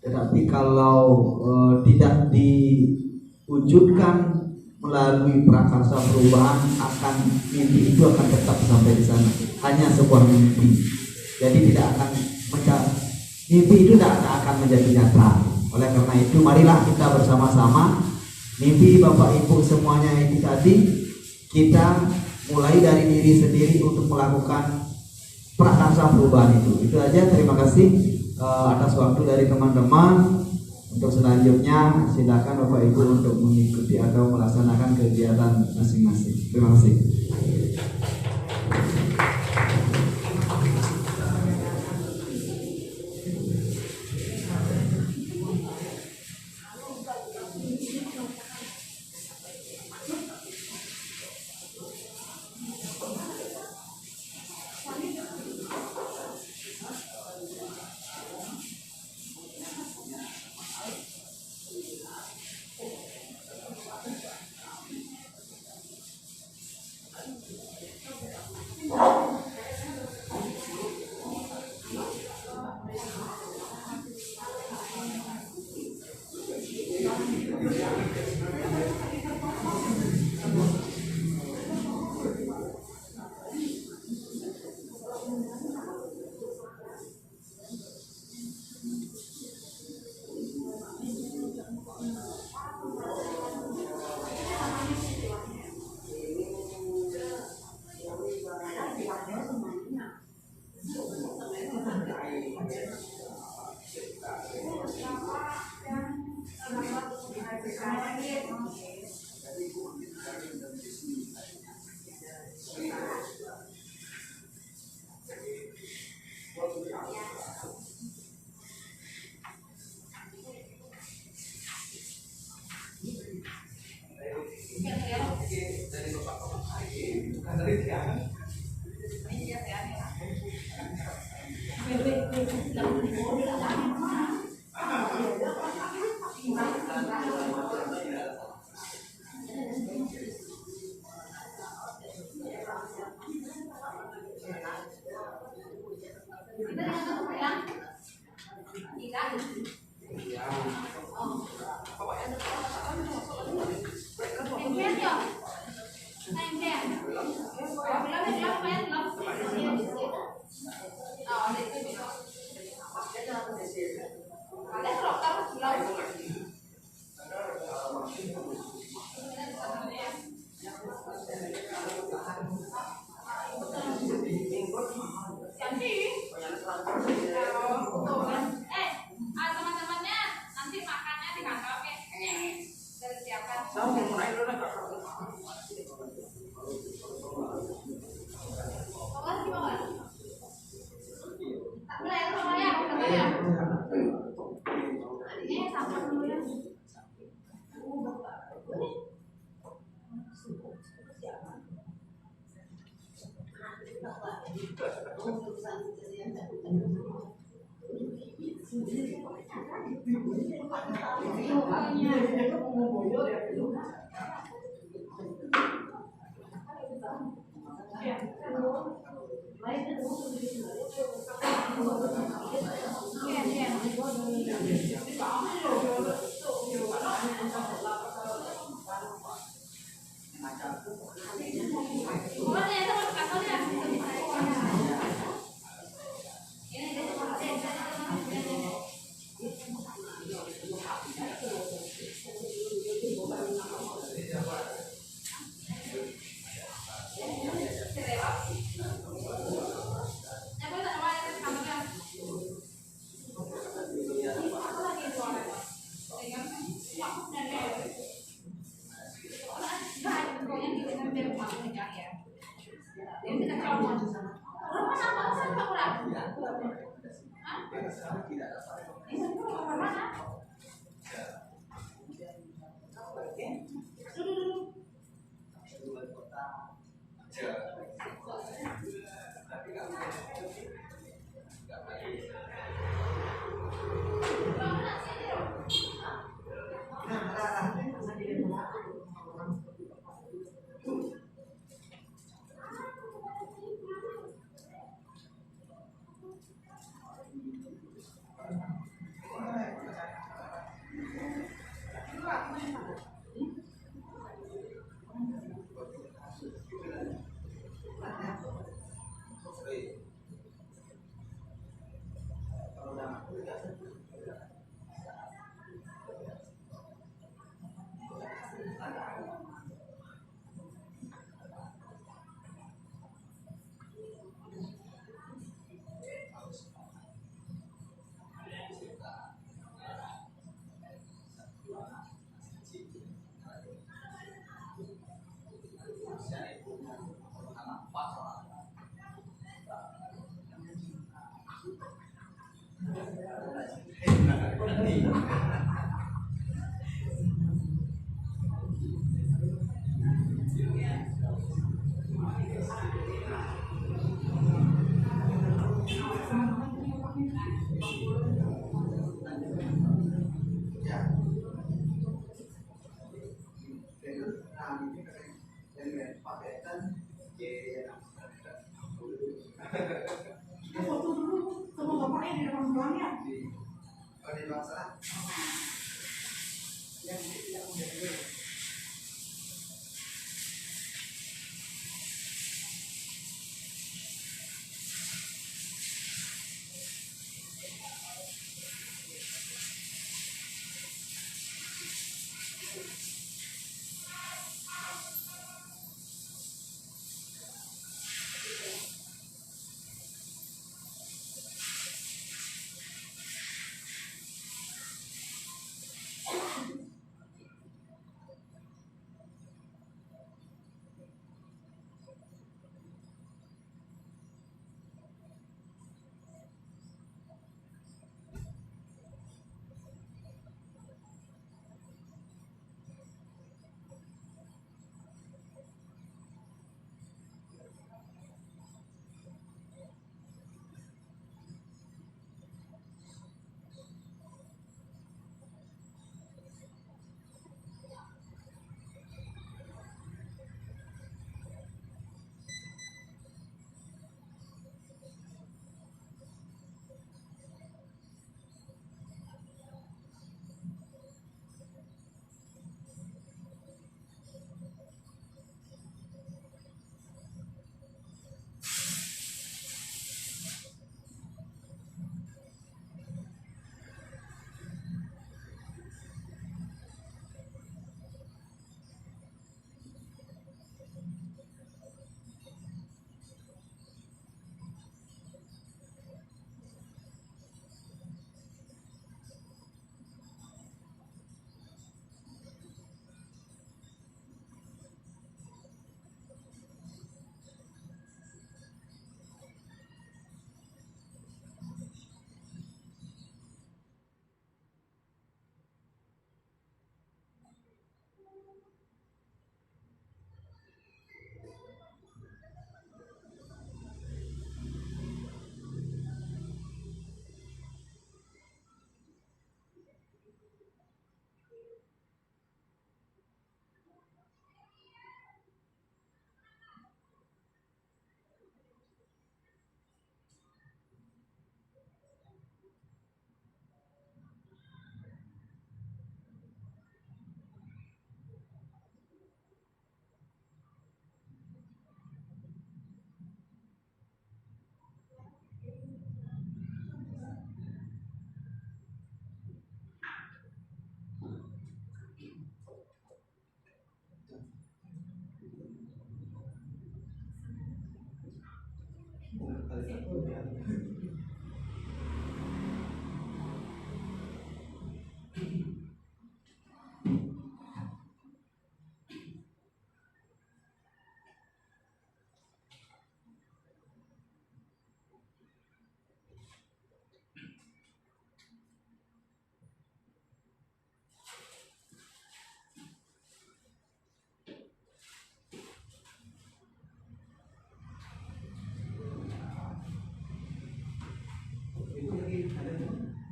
tetapi kalau tidak diwujudkan melalui prakarsa perubahan, akan mimpi itu akan tetap sampai di sana, hanya sebuah mimpi. Jadi tidak akan mimpi itu tidak akan menjadi nyata. Oleh karena itu, marilah kita bersama-sama mimpi Bapak Ibu semuanya itu tadi, kita mulai dari diri sendiri untuk melakukan prakarsa perubahan itu. Itu aja, terima kasih atas waktu dari teman-teman. Untuk selanjutnya silakan Bapak Ibu untuk mengikuti atau melaksanakan kegiatan masing-masing. Terima kasih. Teman-temannya nanti makannya di kantor ya. Sudah disiapkan. Foto dulu sama bapaknya di depan belakangnya.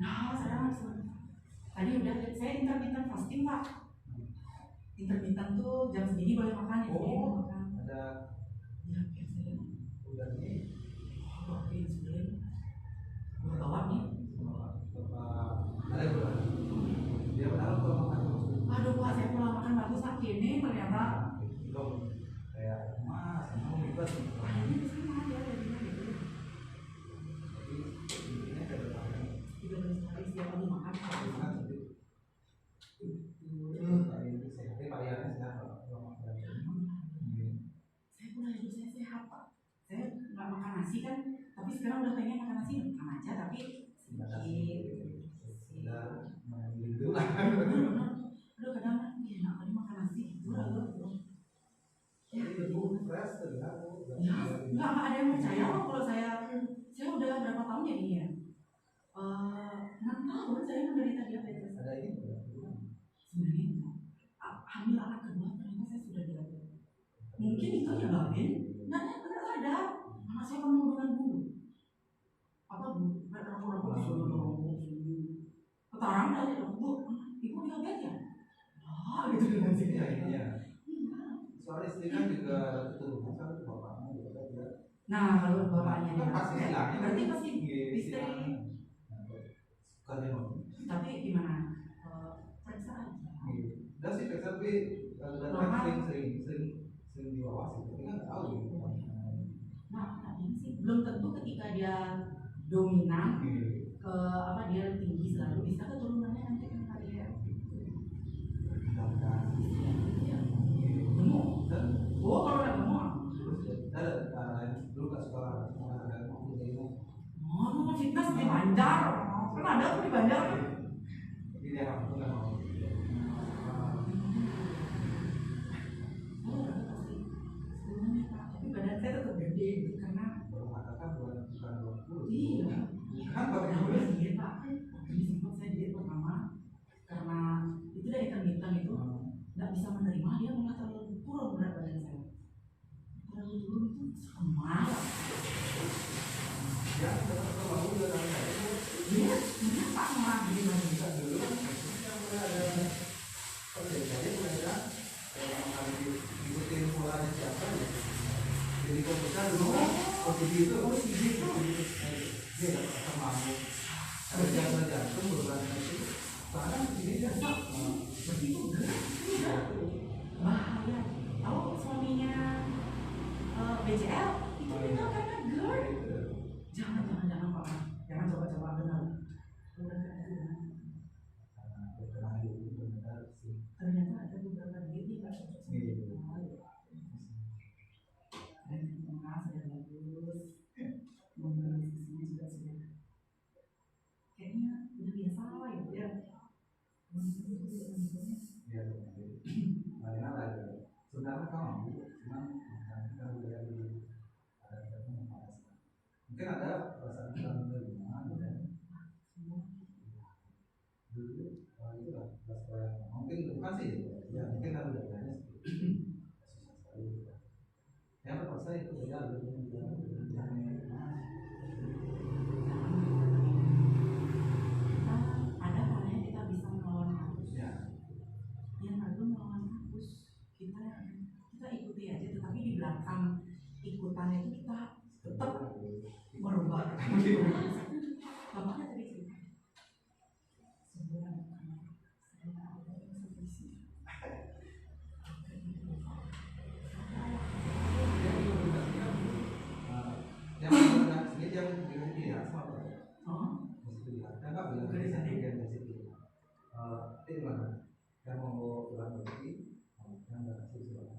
Nah, saya tadi udah saya intermittent fasting Pak. Intermittent tuh jam segini boleh makan ya? Oh, makan. ada Ya, biasanya. udah nih Oke, sebenarnya bawa nih. ada berapa? Dia berapa kalau makan? Aduh Pak, saya pulang makan bagus saat ini ternyata. Dong, kayak mas, mau ribet. Ini kesana aja jadinya gitu. Jadi ini ada berapa? 13 hari setiap aku makan. Saya pun hidup saya sehat Pak. Saya nggak makan nasi kan, tapi sekarang udah pengen makan nasi makan aja tapi aduh kadang enak kali makan nasi gitu lah. Ya, nggak ada yang percaya loh kalau saya udah berapa tahun jadinya? 6 tahun tahun saya menderita diabetes. Ada ini? Sebenarnya enggak. Hamil anak kedua ternyata saya sudah diabetes. Mungkin itu ya Mbak Ben. Nah, benar ada. Anak saya penuh dengan bulu. Apa bu? Rambut disuruh ketarang dari bu, ibu diabetes ya? Ah, gitu dengan sini. Iya. Soalnya istri kan juga keturunan kan bapaknya juga dia. Nah, kalau bapaknya Kan pasti hilangnya. berarti pasti istri. Bukannya Tapi gimana? Periksa aja. udah sih periksa tapi sering diawasi tapi kan nggak tahu gitu. Nah, ini sih belum tentu ketika dia dominan ke apa dia tinggi selalu bisa keturunannya nanti kan dia gemuk. Oh, kalau udah gemuk. Dulu nggak suka ada mau ilmu. Oh, mau fitness di Banjar. Kan ada tuh di Banjar. Jadi dia aku nggak mau. Oh, pasti. Sebenarnya Pak, tapi badan saya tetap gede gitu karena Baru mengatakan bukan 20. iya. Kan Nah, bapak udah diet Pak. Ini sempat saya diet pertama karena itu dari intermittent itu nggak bisa menerima dia malah terlalu turun berat badan saya. Terlalu turun itu sama. ya kita mau juga kan. Iya, kenapa malah gini lagi? Kita dulu kan yang ada jadi mereka yang kali ngikutin polanya siapa ya. Jadi komputer dulu kan posisi itu dia dapat sama aku. Ada jantung beban itu. Sekarang ini dia Begitu bahaya. Tahu suaminya BCL itu tinggal karena GERD. Jangan Pak. Jangan coba-coba benar. Udah ternyata ada beberapa diet yang nggak cocok sama kita. Dan tengah sudah bagus, mobilisasinya juga sudah kayaknya udah biasa ya. Ya, lain lagi. Sebenarnya kamu, cuman kita udah ada mungkin ada perasaan kurang menerima, dan dulu itu lah sekolah mungkin bukan sih, ya mungkin ada bedanya susah sekali. Yang terpaksa itu beda ada halnya kita bisa melawan arus. ya. Yang lalu melawan arus kita ikuti aja, tetapi di belakang ikutannya itu kita tetap merubah. Bapaknya tadi cerita sebenarnya ada yang seperti sini. Yang benar sendiri yang dilihat sama mesti dilihat. Yang nggak bilang dari sana yang dari situ. Itu mana? Yang mau pulang lagi, yang nggak kasih surat.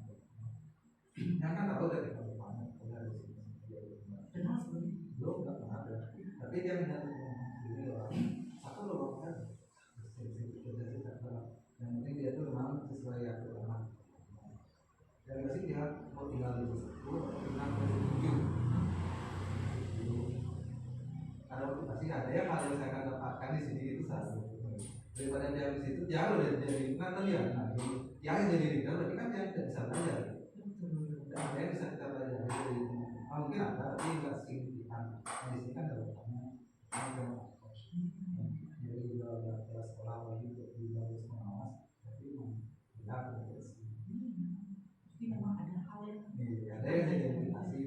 Yang kan tahu dari mana? Dari sini. Kenal sebenarnya? Belum nggak pernah ada. Tapi dia melihat sendiri orang. Aku loh kan. Yang penting dia tuh memang sesuai aturan. Dan nggak sih dia mau tinggal di situ, tinggal di situ. Ada motivasi ada ya kalau saya akan dapatkan di sini itu satu. Daripada dia di situ jauh dari nanti ya. Yang jadi leader berarti kan dia tidak bisa belajar. Dan ada yang bisa kita belajar dari mungkin ada tapi nggak signifikan. Di sini kan ada banyak. Jadi juga ada sekolah lagi untuk bagus pengawas, tapi tidak ada sih. Jadi memang ada hal yang ada yang identifikasi.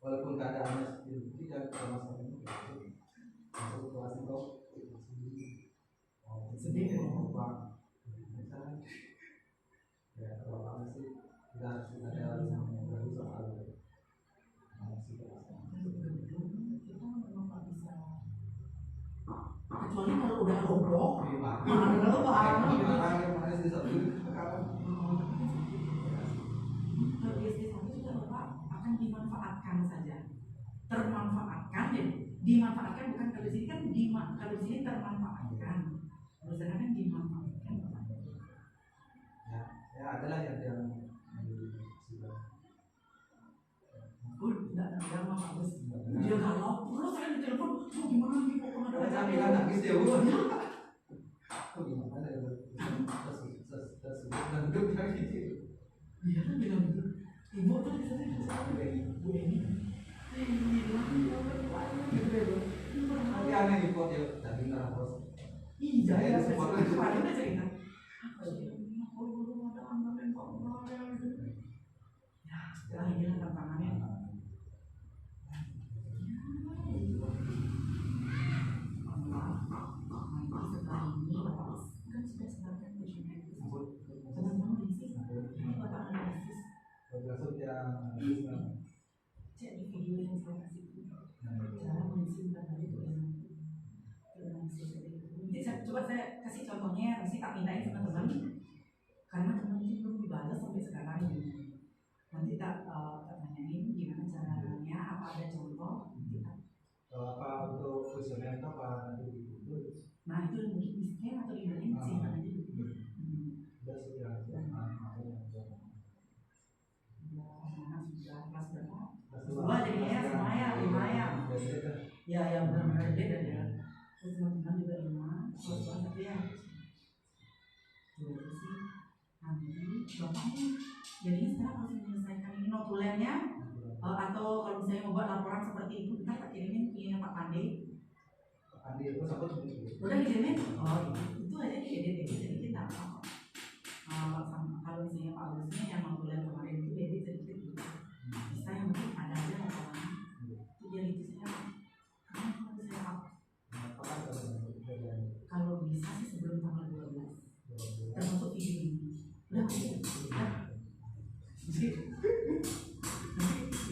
Walaupun keadaannya seperti tidak sama ini masuk kelas itu sedih apa misalnya ya kalau apa sih kita harus ada yang bagus soal kita memang nggak bisa, kecuali kalau udah roboh kalau bisnis satu juga Bapak akan dimanfaatkan saja, termanfaatkan ya, dimanfaatkan bukan kalau di sini kan kalau di sini termanfaatkan, kalau sana kan dimanfaatkan. ya adalah yang sudah Enggak mau bagus. Dia kalau terus saya ditelepon, gimana nih kok ada saya bilang nangis jauh. Iya kan bilang gitu. Ibu tuh di sana sama dari ibu ini. Nanti aneh di pot ya, tadi nggak bos. Iya Saya ya, sempat saya kemarin udah cerita. Ya, inilah tantangannya. Setelah ini Bapak kan sudah serahkan dokumen tersebut. Teman-teman isi, ini Bapak analisis, Maksud yang cek di video yang saya kasih itu. Cara mengisi tadi itu yang Jadi coba saya kasih contohnya, mesti tak mintain teman-teman. Karena teman-teman belum dibalas sampai sekarang. Nanti tak tanyain gimana caranya, apa ada contoh. apa untuk kuesioner itu apa nanti itu Nah itu mungkin di scan atau emailin sih aja. sudah sudah Sudah kelas berapa? Dua jadinya ya, lumayan. Ya benar-benar beda ya. Terus teman-teman juga kelas banget ya. Jadi sih nanti bapak nih. Jadi sekarang harus menyelesaikan ini notulennya. Atau kalau misalnya mau buat laporan seperti itu, ntar tak kirimin punya Pak Pande. Andi itu sama tuh Udah dikirimin? Oh itu aja diedit jadi kita kalau misalnya Pak Agusnya yang mau bulan kemarin itu edit sedikit gitu. Bisa yang penting ada aja laporannya. Itu jadi itu saya. Kalau saya kalau bisa sih sebelum tanggal 12 termasuk video ini. Udah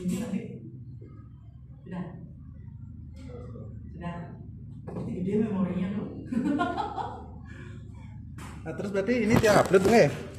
ini nanti sudah itu gede memorinya tuh. Nah terus berarti ini tiap upload nggak ya?